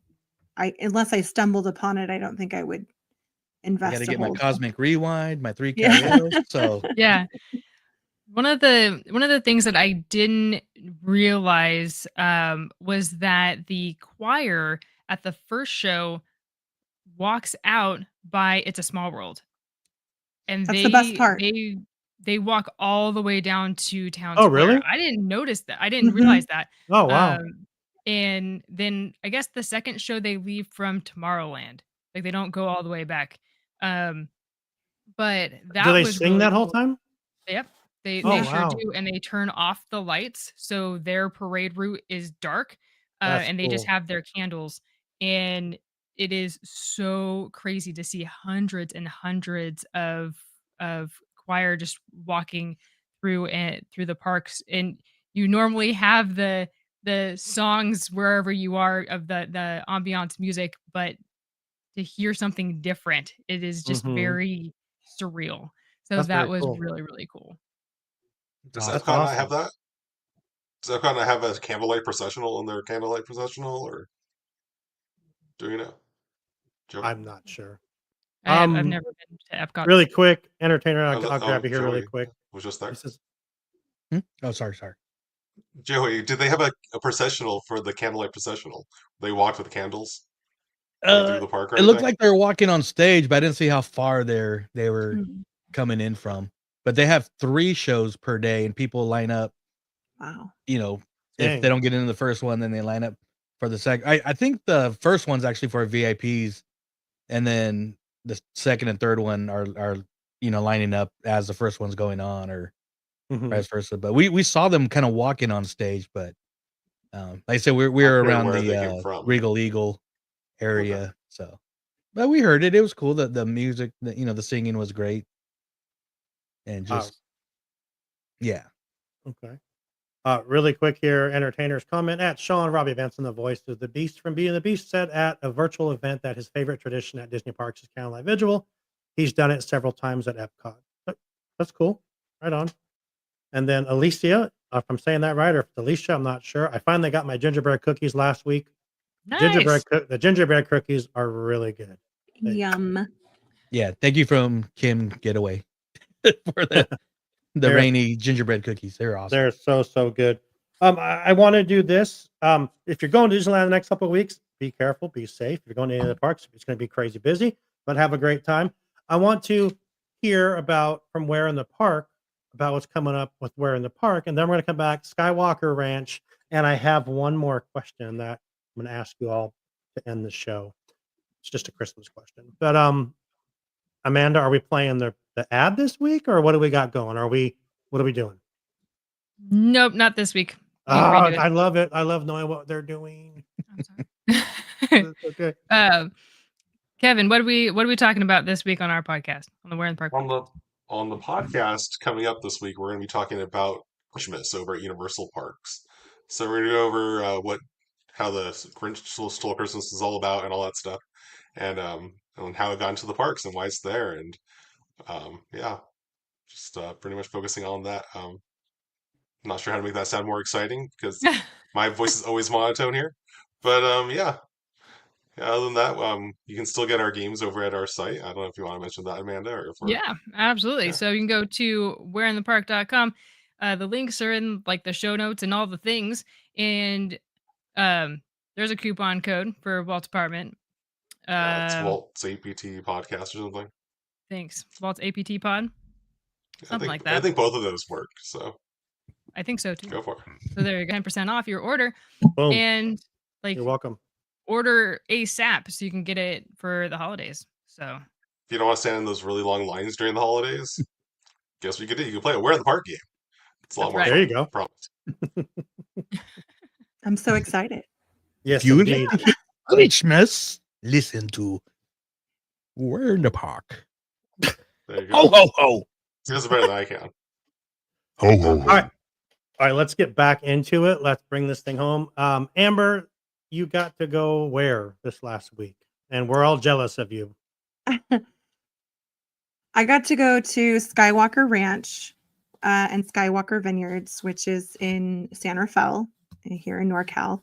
unless I stumbled upon it, I don't think I would invest. I got to get my Cosmic Rewind, my 3 Yeah. cameos. So Yeah. One of the things that I didn't realize was that the choir at the first show walks out by It's a Small World. And That's the best part. They walk all the way down to Town Oh, Square. really? I didn't notice that. I didn't realize that. Oh, wow. And then I guess the second show they leave from Tomorrowland. Like they don't go all the way back. But that Do they was sing really that whole cool. time? Yep. They Oh, sure wow. do, and they turn off the lights, so their parade route is dark, That's and they just cool. have their candles, and it is so crazy to see hundreds and hundreds of choir just walking through through the parks, and you normally have the songs wherever you are of the ambiance music, but to hear something different, it is just very surreal. So That's that very was cool. really, really cool. Does Wow, that's Epcot not have awesome. that? Does Epcot not have a candlelight processional in their candlelight processional, or do you know? Joe? I'm not sure. I've never been to Epcot. Really quick, entertainer. I'll Oh, grab you here really Joey quick. was just there. This is Oh, sorry. Joey, did they have a processional for the candlelight processional? They walked with candles through the park or It looked anything? like they were walking on stage, but I didn't see how far they were Mhm. coming in from. But they have 3 shows per day, and people line up. Wow. You know, if Dang. they don't get into the first one, then they line up for the second. I think the first one's actually for VIPs, and then the second and third one are lining up as the first one's going on, or vice versa. But we saw them kind of walking on stage, but like I said, we were Wondering around where they came the from. Regal Eagle area, so. But we heard it. It was cool. The music, the singing was great, and just yeah. Okay. Really quick here, entertainers comment at Sean Robbie Benson, the voice of the Beast from Being the Beast, said at a virtual event that his favorite tradition at Disney parks is candlelight vigil. He's done it several times at Epcot. That's cool. Right on. And then Alicia, if I'm saying that right, or if it's Alicia, I'm not sure. I finally got my gingerbread cookies last week. Nice. The gingerbread cookies are really good. Yum. Yeah, thank you from Kim Getaway for the rainy gingerbread cookies. They're awesome. They're so good. I want to do this. If you're going to Disneyland the next couple of weeks, be careful, be safe. If you're going to any of the parks, it's going to be crazy busy, but have a great time. I want to hear about from where in the park, about what's coming up with where in the park, and then we're going to come back Skywalker Ranch, and I have one more question that I'm going to ask you all to end the show. It's just a Christmas question, but Amanda, are we playing the ad this week, or what do we got going? What are we doing? Nope, not this week. You Oh, redo it. I love it. I love knowing what they're doing. I'm Okay. Kevin, what are we talking about this week on our podcast on the Where in the Park? On the on the podcast coming up this week, we're going to be talking about Christmas over at Universal Parks. So we're going to go over how the Grinch Stole Christmas is all about and all that stuff, and how it got into the parks and why it's there, and yeah, just pretty much focusing on that. Not sure how to make that sound more exciting because my voice is always monotone here, but yeah. Other than that, you can still get our games over at our site. I don't know if you want to mention that, Amanda, or if we're... Yeah, absolutely. Yeah. So you can go to whereinthepark.com. The links are in like the show notes and all the things. And there's a coupon code for Walt's apartment. It's Walt's APT podcast or something. Thanks. Walt's APT pod. Something like that. I think both of those work. So I think so too. go for it. So there you go, 10% off your order. Boom. And like You're welcome. order ASAP so you can get it for the holidays. So If you don't want to stand in those really long lines during the holidays, guess what you could do? You can play a Where in the Park game. It's a lot more right. fun. There you go. Promise. I'm so excited. Yes, You indeed. Christmas, listen to We're in the Park. There you go. Ho, ho, ho. You guys are better than I can. Ho, ho, ho. All right, let's get back into it. Let's bring this thing home. Amber, you got to go where this last week? And we're all jealous of you. I got to go to Skywalker Ranch and Skywalker Vineyards, which is in San Rafael here in NorCal.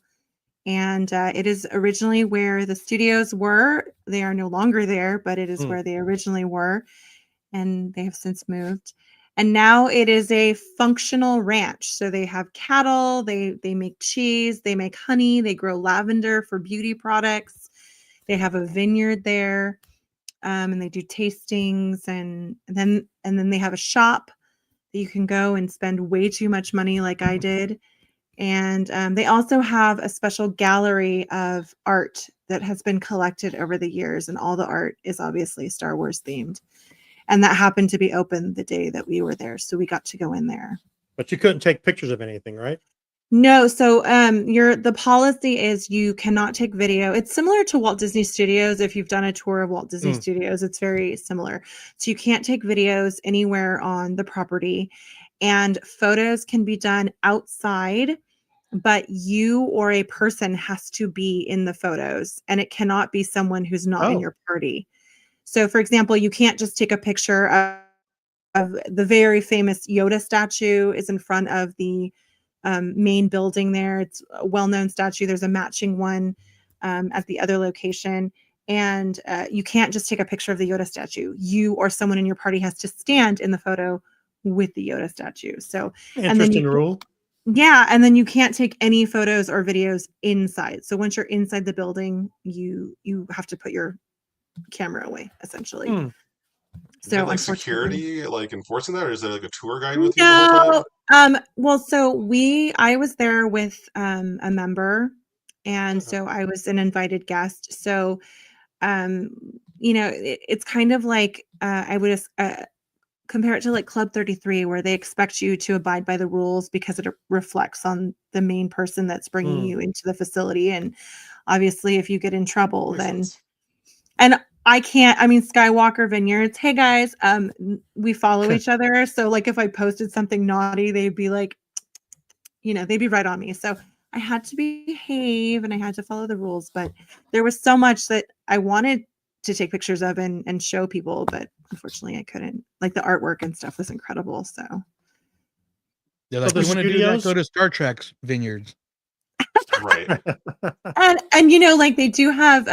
And it is originally where the studios were. They are no longer there, but it is where they originally were. And they have since moved. And now it is a functional ranch. So they have cattle, they make cheese, they make honey, they grow lavender for beauty products. They have a vineyard there. And they do tastings, and then they have a shop that you can go and spend way too much money like I did. And they also have a special gallery of art that has been collected over the years, and all the art is obviously Star Wars themed. And that happened to be open the day that we were there, so we got to go in there. But you couldn't take pictures of anything, right? No, so the policy is you cannot take video. It's similar to Walt Disney Studios. If you've done a tour of Walt Disney Studios, it's very similar. So you can't take videos anywhere on the property, and photos can be done outside, but you or a person has to be in the photos, and it cannot be someone who's not in your party. So for example, you can't just take a picture of the very famous Yoda statue is in front of the main building there. It's a well-known statue. There's a matching one at the other location. And you can't just take a picture of the Yoda statue. You or someone in your party has to stand in the photo with the Yoda statue. So Interesting rule. Yeah, and then you can't take any photos or videos inside. So once you're inside the building, you have to put your camera away, essentially. So So like unfortunately, security, like enforcing that, or is there like a tour guide with you the whole time? no. Well, so I was there with a member, and so I was an invited guest. So, it's kind of like I would compare it to like Club 33, where they expect you to abide by the rules because it reflects on the main person that's bringing you into the facility. And obviously, if you get in trouble, then and I can't. I mean, Skywalker Vineyards. Hey guys, we follow each other. So like, if I posted something naughty, they'd be like, they'd be right on me. So I had to behave and I had to follow the rules. But there was so much that I wanted to take pictures of and show people, but unfortunately I couldn't. Like the artwork and stuff was incredible. So they're like, you want to do that? Go to Star Trek's vineyards. Right. and like they do have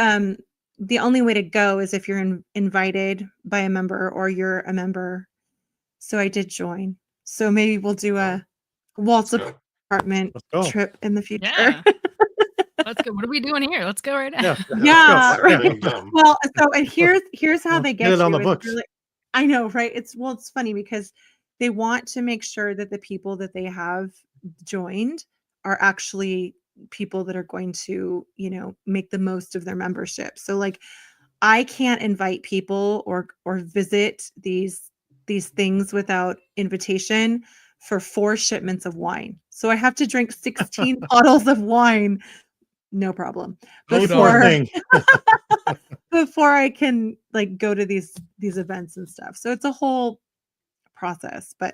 the only way to go is if you're invited by a member or you're a member. So I did join. So maybe we'll do a Walt's apartment trip in the future. Yeah. Let's go. What are we doing here? Let's go right now. Yeah. Right. Well, so and here's how they get it on you. the It's books. really- I know, right? It's funny because they want to make sure that the people that they have joined are actually people that are going to, make the most of their membership. So like I can't invite people or visit these things without invitation for 4 shipments of wine. So I have to drink 16 bottles of wine. No problem. Before I can like go to these events and stuff. So it's a whole process, but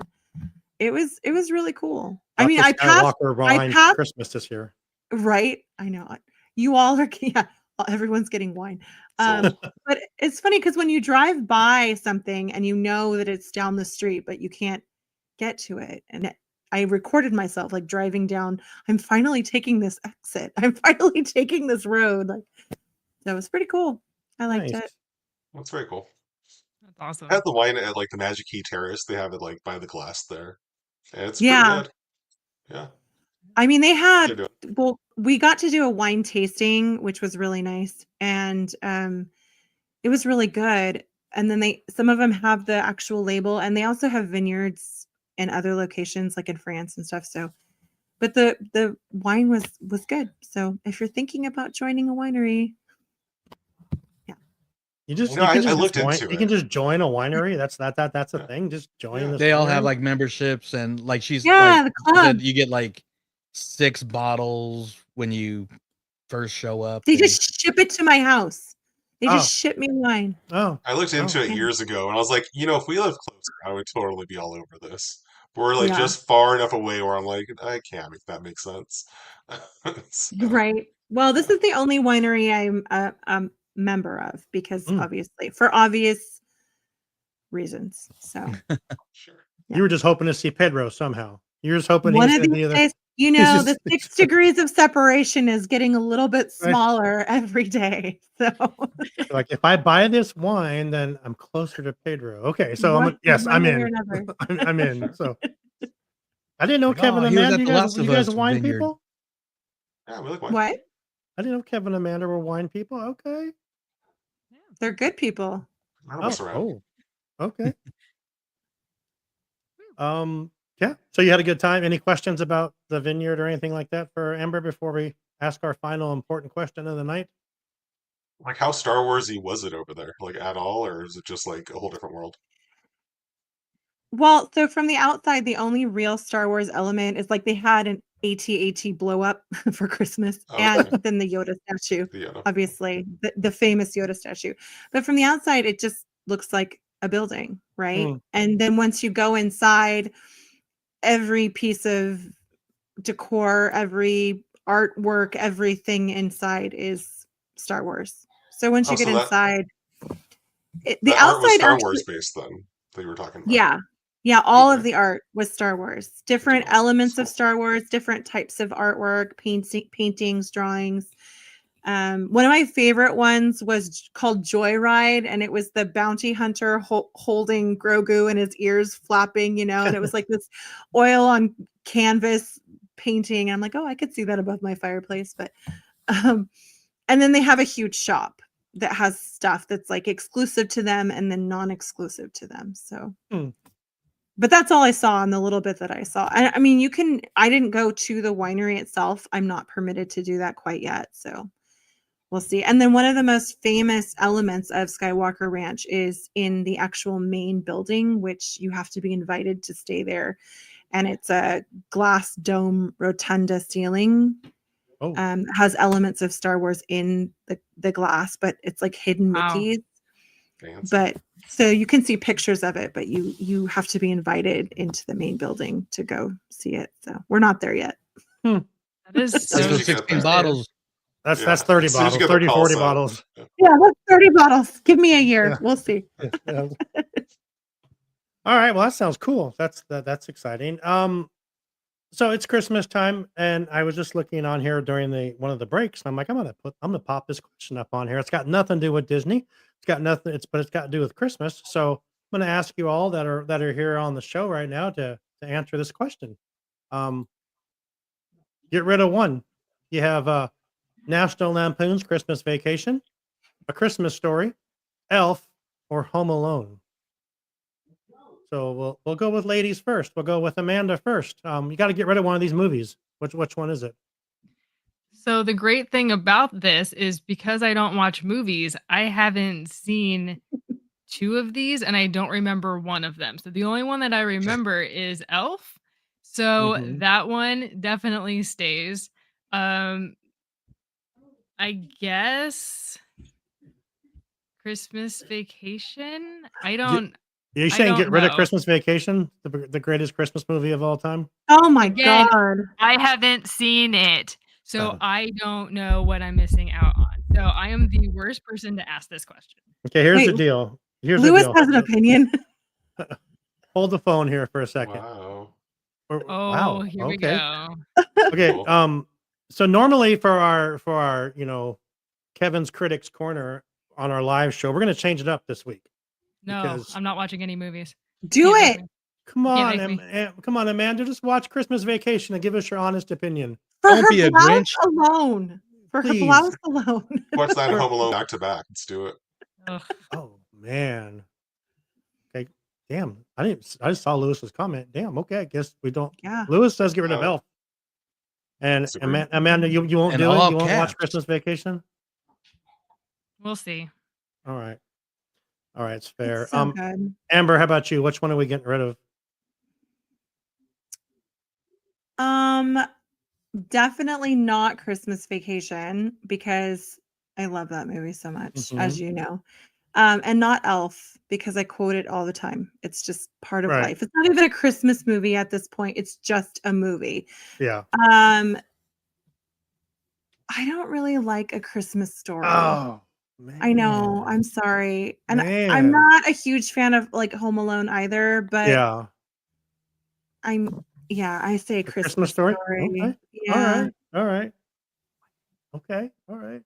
it was really cool. I Dr. mean, I Skywalker wine passed Christmas this year. right. I know. You all are yeah, everyone's getting wine. Sold. But it's funny because when you drive by something and you know that it's down the street, but you can't get to it. And I recorded myself like driving down. I'm finally taking this exit. I'm finally taking this road. Like that was pretty cool. I liked Nice. it. That's very cool. That's awesome. I had the wine at like the Magic Key Terrace. They have it like by the glass there. And it's pretty Yeah. good. Yeah. I mean, they They're had doing. well, we got to do a wine tasting, which was really nice. And it was really good. And then some of them have the actual label, and they also have vineyards in other locations like in France and stuff. So but the wine was good. So if you're thinking about joining a winery, yeah. You just No, you can I just looked join, into you can it. just join a winery. That's a Yeah. thing. Just join Yeah. this They all have winery. like memberships, and like she's Yeah, like the she club. said, you get like 6 bottles when you first show up. They And just ship it to my house. They Oh. just ship me wine. Oh, I looked into it yeah. years ago, and I was like, if we lived closer, I would totally be all over this. But we're like Yeah. just far enough away where I'm like, I can't make that make sense. So, Right. Well, this is the only winery I'm a member of because Mm. obviously for obvious reasons. So sure. you were just hoping to see Pedro somehow. You're just hoping one he's of in these the other. days, the 6 degrees of separation is getting a little bit smaller every day. So Like if I buy this wine, then I'm closer to Pedro. Okay, so one I'm way or in. another. I'm in. So I didn't know like, Kevin oh, and he was Amanda. at You the guys, Last you of guys Us wine vineyard. people? Yeah, we like wine. What? I didn't know Kevin and Amanda were wine people. Okay. They're good people. I don't mess around. Okay. Yeah. So you had a good time. Any questions about the vineyard or anything like that for Amber before we ask our final important question of the night? Like, how Star Warsy was it over there? Like, at all, or is it just like a whole different world? Well, so from the outside, the only real Star Wars element is like they had an AT-AT blow up for Christmas, and Okay. then the Yoda statue, The Yoda. obviously, the famous Yoda statue. But from the outside, it just looks like a building, right? Mm. And then once you go inside, every piece of decor, every artwork, everything inside is Star Wars. So once Oh, you get so that inside, the that art was outside Star actually, Wars based then that you were talking about. yeah. Yeah, all of Okay. the art was Star Wars. Different That's elements of cool. Star Wars, different types of artwork, paintings, drawings. One of my favorite ones was called Joyride, and it was the bounty hunter holding Grogu and his ears flapping, and it was like this oil on canvas painting. And I'm like, oh, I could see that above my fireplace. But and then they have a huge shop that has stuff that's like exclusive to them and then non-exclusive to them. So but that's all I saw in the little bit that I saw. I mean, I didn't go to the winery itself. I'm not permitted to do that quite yet. So we'll see. And then one of the most famous elements of Skywalker Ranch is in the actual main building, which you have to be invited to stay there. And it's a glass dome rotunda ceiling. Has elements of Star Wars in the glass, but it's like hidden Mickeys. Fancy. But so you can see pictures of it, but you have to be invited into the main building to go see it. So we're not there yet. That is As soon so as you get 16 there. bottles. That's 30 As soon as bottles, you get the 30, call 40 set. bottles. Yeah, that's 30 bottles. Give me a year. Yeah. We'll see. Yeah. All right. Well, that sounds cool. That's exciting. So it's Christmas time, and I was just looking on here during one of the breaks. I'm like, I'm gonna pop this question up on here. It's got nothing to do with Disney. It's got nothing. But it's got to do with Christmas. So I'm gonna ask you all that are here on the show right now to answer this question. Get rid of one. You have National Lampoon's Christmas Vacation, A Christmas Story, Elf, or Home Alone. So we'll go with ladies first. We'll go with Amanda first. You got to get rid of one of these movies. Which one is it? So the great thing about this is because I don't watch movies, I haven't seen 2 of these, and I don't remember one of them. So the only one that I remember is Elf. So that one definitely stays. I guess Christmas Vacation. I don't You I saying don't get rid of know. Christmas Vacation, the greatest Christmas movie of all time? Oh my Again, god. I haven't seen it, so Oh. I don't know what I'm missing out on. So I am the worst person to ask this question. Okay, here's the Wait, deal. Here's Lewis the has an deal. opinion. Hold the phone here for a second. Wow. Oh, Wow. here we Okay. go. Okay. Cool. So normally for our Kevin's Critics Corner on our live show, we're gonna change it up this week. No, Because I'm not watching any movies. Do Can't make it me. come Can't on, make me. come on, Amanda, just watch Christmas Vacation and give us your honest opinion. for Don't her be a blouse Grinch. alone. For her Please. blouse alone. Watch that and Home Alone back to back. Let's do it. Ugh. Oh man. Okay. Damn. I just saw Lewis's comment. Damn. Okay. I guess we don't. Yeah. Lewis says get rid of Uh, Elf. And disagree. Amanda, you won't And do it. all You won't watch caps. Christmas Vacation. We'll see. All right. All right. It's fair. It's so good. Amber, how about you? Which one are we getting rid of? Definitely not Christmas Vacation because I love that movie so much, Mhm. as you know. And not Elf because I quote it all the time. It's just part of Right. life. It's not even a Christmas movie at this point. It's just a movie. Yeah. I don't really like A Christmas Story. Oh man. I know. I'm sorry. And I'm Man. not a huge fan of like Home Alone either, but Yeah. I say The Christmas Story. Story. Okay. Yeah. All right. Okay. All right.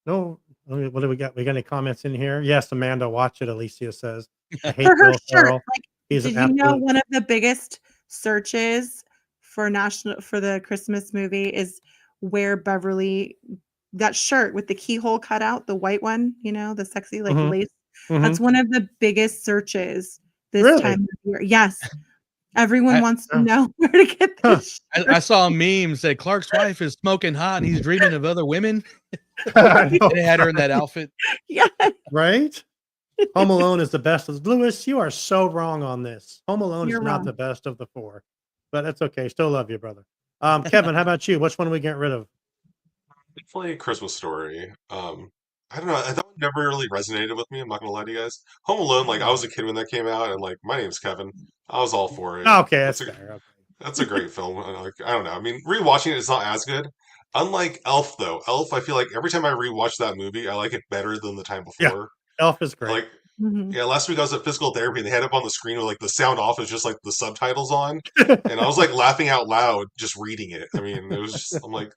No. What do we got? We got any comments in here? Yes, Amanda, watch it. Alicia says. I hate For her Will shirt. Ferrell. Like, He's did an you know absolute. one of the biggest searches for the Christmas movie is where Beverly, that shirt with the keyhole cut out, the white one, the sexy like Mhm. lace. Mhm. That's one of the biggest searches this Really? time of year. Yes. Everyone I- wants to know where to get Huh. this. I saw a meme said Clark's wife is smoking hot and he's dreaming of other women. I know, They had her in that outfit. Yeah. right? Home Alone is the best. Lewis, you are so wrong on this. Home Alone You're is not wrong. the best of the four, but that's okay. Still love you, brother. Kevin, how about you? Which one are we getting rid of? Definitely a Christmas Story. I don't know. That one never really resonated with me. I'm not gonna lie to you guys. Home Alone, like I was a kid when that came out, and like my name's Kevin. I was all for it. Okay, that's fair. Okay. That's a great film. And, like, I don't know. I mean, rewatching it is not as good. Unlike Elf, though. Elf, I feel like every time I rewatch that movie, I like it better than the time Yeah, before. Elf is great. Like, Mhm. yeah, last week I was at physical therapy and they had up on the screen with like the sound off is just like the subtitles on, and I was like laughing out loud just reading it. I mean, it was just I'm like,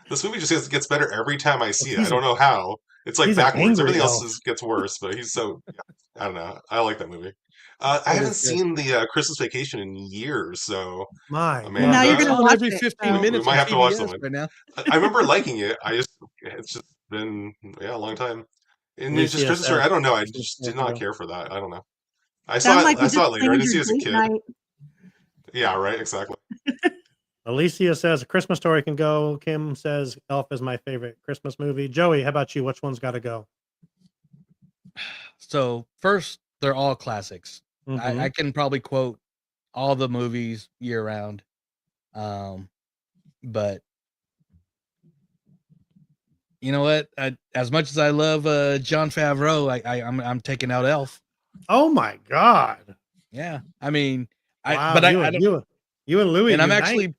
this movie just gets better every time I see it. I don't know how. It's like he's an backwards. angry Everything else elf. gets worse, but he's so. Yeah, I don't know. I like that movie. I It haven't is good. seen the Christmas Vacation in years, so My Well, now you're Amanda, gonna on watch every it. 15 So. minutes we might on have to watch TBS that one. right now. I remember liking it. It's just been a long time. And it's just Alicia Christmas Story. says I don't know. I Christmas just did Story. not care for that. I don't know. Sound like I you saw just it later. I planned didn't see your it as a date kid. night. Yeah, right. Exactly. Alicia says a Christmas Story can go. Kim says Elf is my favorite Christmas movie. Joey, how about you? Which one's got to go? So first, they're all classics. Mhm. I can probably quote all the movies year round. But you know what? As much as I love Jon Favreau, I'm taking out Elf. Oh my God! Yeah, I mean, Wow, I don't. you and Louis, And unite.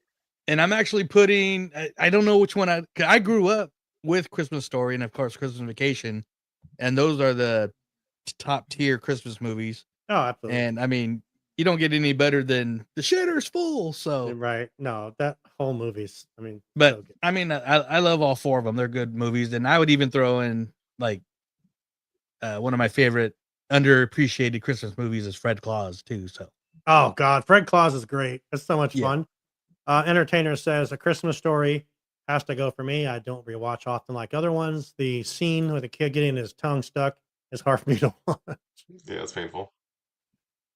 I'm actually putting. I don't know which one I grew up with Christmas Story and of course Christmas Vacation, and those are the top tier Christmas movies. Oh, absolutely. And I mean, you don't get any better than The Shitter's Full. So Right? No, that whole movie's. I mean, but so good. I mean, I love all four of them. They're good movies, and I would even throw in like one of my favorite underappreciated Christmas movies is Fred Claus too. So Oh God, Fred Claus is great. It's so much Yeah. fun. Entertainer says a Christmas Story has to go for me. I don't rewatch often like other ones. The scene with the kid getting his tongue stuck is hard for me to watch. Yeah, it's painful.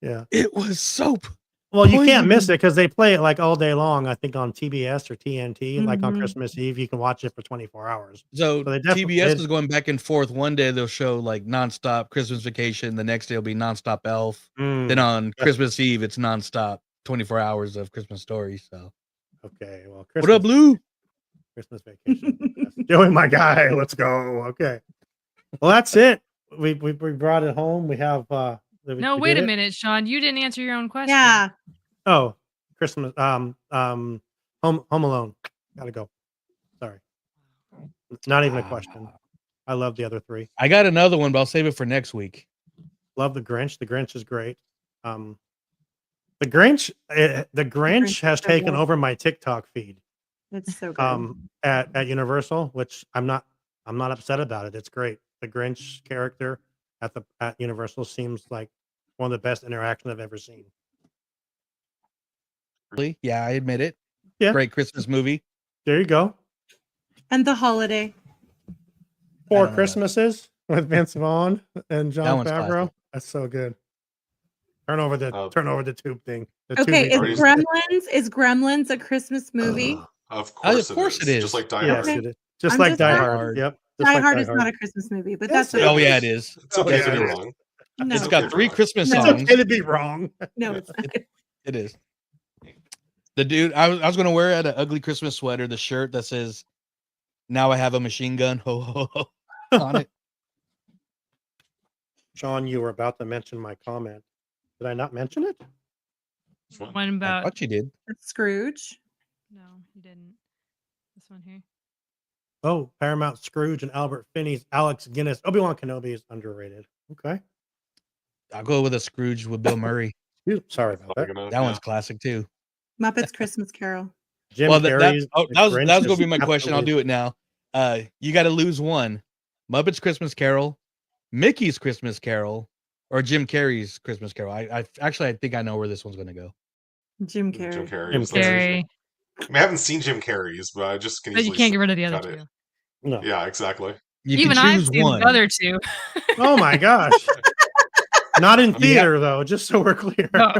Yeah. it was soap. Well, you can't miss Poison. it because they play it like all day long. I think on TBS or TNT, like on Mhm. Christmas Eve, you can watch it for 24 hours. So they definitely TBS did. is going back and forth. One day they'll show like nonstop Christmas Vacation. The next day will be nonstop Elf. Then on Yeah. Christmas Eve, it's nonstop 24 hours of Christmas Story. So Okay. Well, what up, Blue? Christmas Vacation. Yes. Joey, my guy. Let's go. Okay. Well, that's it. We brought it home. We have No, We wait did a it? minute, Sean. You didn't answer your own question. Yeah. Oh, Christmas. Home Alone. Gotta go. Sorry. Not even a question. I love the other three. I got another one, but I'll save it for next week. Love the Grinch. The Grinch is great. The Grinch has so taken good. over my TikTok feed. It's so good. At Universal, which I'm not upset about it. It's great. The Grinch character at Universal seems like one of the best interactions I've ever seen. Yeah, I admit it. Yeah. Great Christmas movie. There you go. And The Holiday. Four Christmases with Vince Vaughn and John one's Favreau. classic. That's so good. Turn over the tube thing. The Okay, tube is Gremlins a Christmas movie? Of course it is. Just like Die Yes, Hard. it is. Just I'm like just Die saying. Hard. Yep. Just Die like Hard Die is Hard. not a Christmas movie, but Yes, that's it Oh okay. yeah, it is. It's okay Yes, to it be is. wrong. No, It's got 3 Christmas It's songs. okay to be wrong. No, it's not. It is. The dude, I was gonna wear an ugly Christmas sweater, the shirt that says, "Now I have a machine gun," ho ho ho, on it. Sean, you were about to mention my comment. Did I not mention it? One I about thought you did. It's Scrooge. no, you didn't. This one here. Oh, Paramount Scrooge and Albert Finney's Alex Guinness. Obi-Wan Kenobi is underrated. Okay. I'll go with a Scrooge with Bill Murray. Sorry about that. That one's classic too. Muppets Christmas Carol. Jim Well, Carrey's that The was Grinch gonna is be my question. I'll do it now. You got to lose one: Muppets Christmas Carol, Mickey's Christmas Carol, or Jim Carrey's Christmas Carol. I think I know where this one's gonna go. Jim Carrey. Jim Carrey. Jim is like- Carrey. I mean, I haven't seen Jim Carrey's, but I just can But you easily can't get rid of the other cut it. two. No. Yeah, exactly. You Even can I've choose seen one. the other two. Oh my gosh. Not in theater though, just so we're clear. No.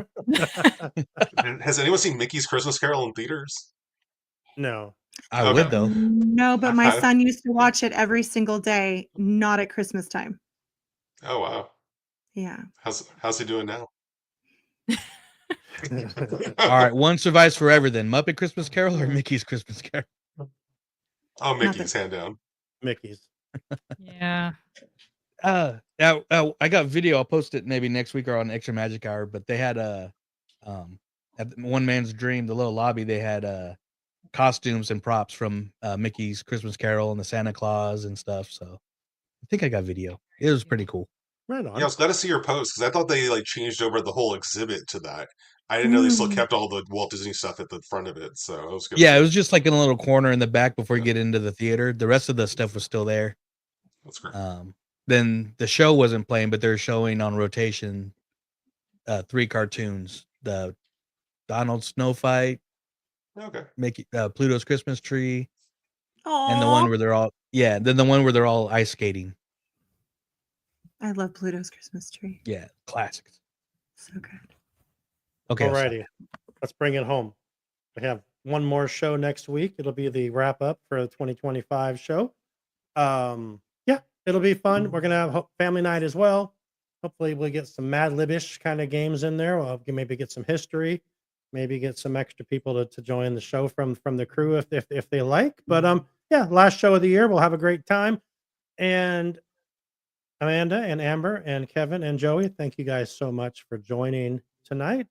And has anyone seen Mickey's Christmas Carol in theaters? No. I Okay. would though. No, but my I- son used to watch it every single day, not at Christmas time. Oh wow. Yeah. How's he doing now? All right, one survives forever. Then Muppet Christmas Carol or Mickey's Christmas Carol. Oh, Mickey's hand down. Mickey's. Yeah. I got video. I'll post it maybe next week or on Extra Magic Hour. But they had at One Man's Dream, the little lobby. They had costumes and props from Mickey's Christmas Carol and the Santa Claus and stuff. So I think I got video. It was pretty cool. Right on. Yeah, I was glad to see your post because I thought they like changed over the whole exhibit to that. I didn't know they still kept all the Walt Disney stuff at the front of it. So it was good. Yeah, it was just like in a little corner in the back before you get into the theater. The rest of the stuff was still there. That's great. Then the show wasn't playing, but they're showing on rotation 3 cartoons: the Donald Snow Fight, Okay. Mickey, Pluto's Christmas Tree, Oh, and the one where they're all then the one where they're all ice skating. I love Pluto's Christmas Tree. Yeah, classics. So good. Okay, Alrighty. Let's bring it home. We have one more show next week. It'll be the wrap up for the 2025 show. Yeah, it'll be fun. We're gonna have family night as well. Hopefully, we'll get some Mad Libish kind of games in there. We'll maybe get some history, maybe get some extra people to join the show from the crew if they like. But yeah, last show of the year. We'll have a great time. And Amanda and Amber and Kevin and Joey, thank you guys so much for joining tonight.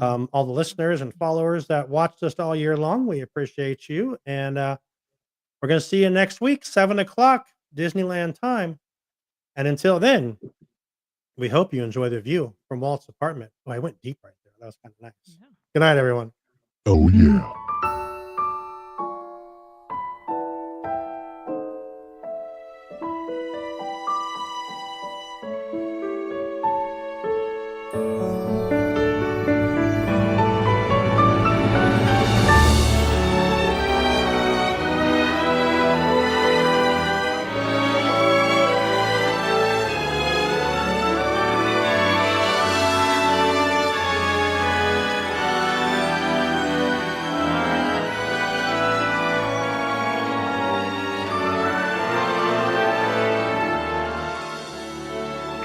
All the listeners and followers that watched us all year long, we appreciate you. And we're going to see you next week, 7:00 Disneyland time. And until then, we hope you enjoy the view from Walt's apartment. Oh, I went deep right there. That was kind of nice. Yeah. Good night, everyone. Oh, yeah.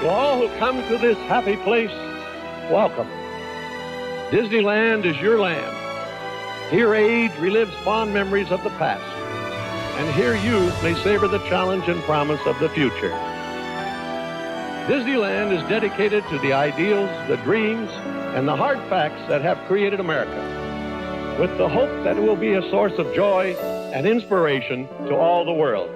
To all who come to this happy place, welcome. Disneyland is your land. Here age relives fond memories of the past. And here youth may savor the challenge and promise of the future. Disneyland is dedicated to the ideals, the dreams, and the hard facts that have created America, with the hope that it will be a source of joy and inspiration to all the world.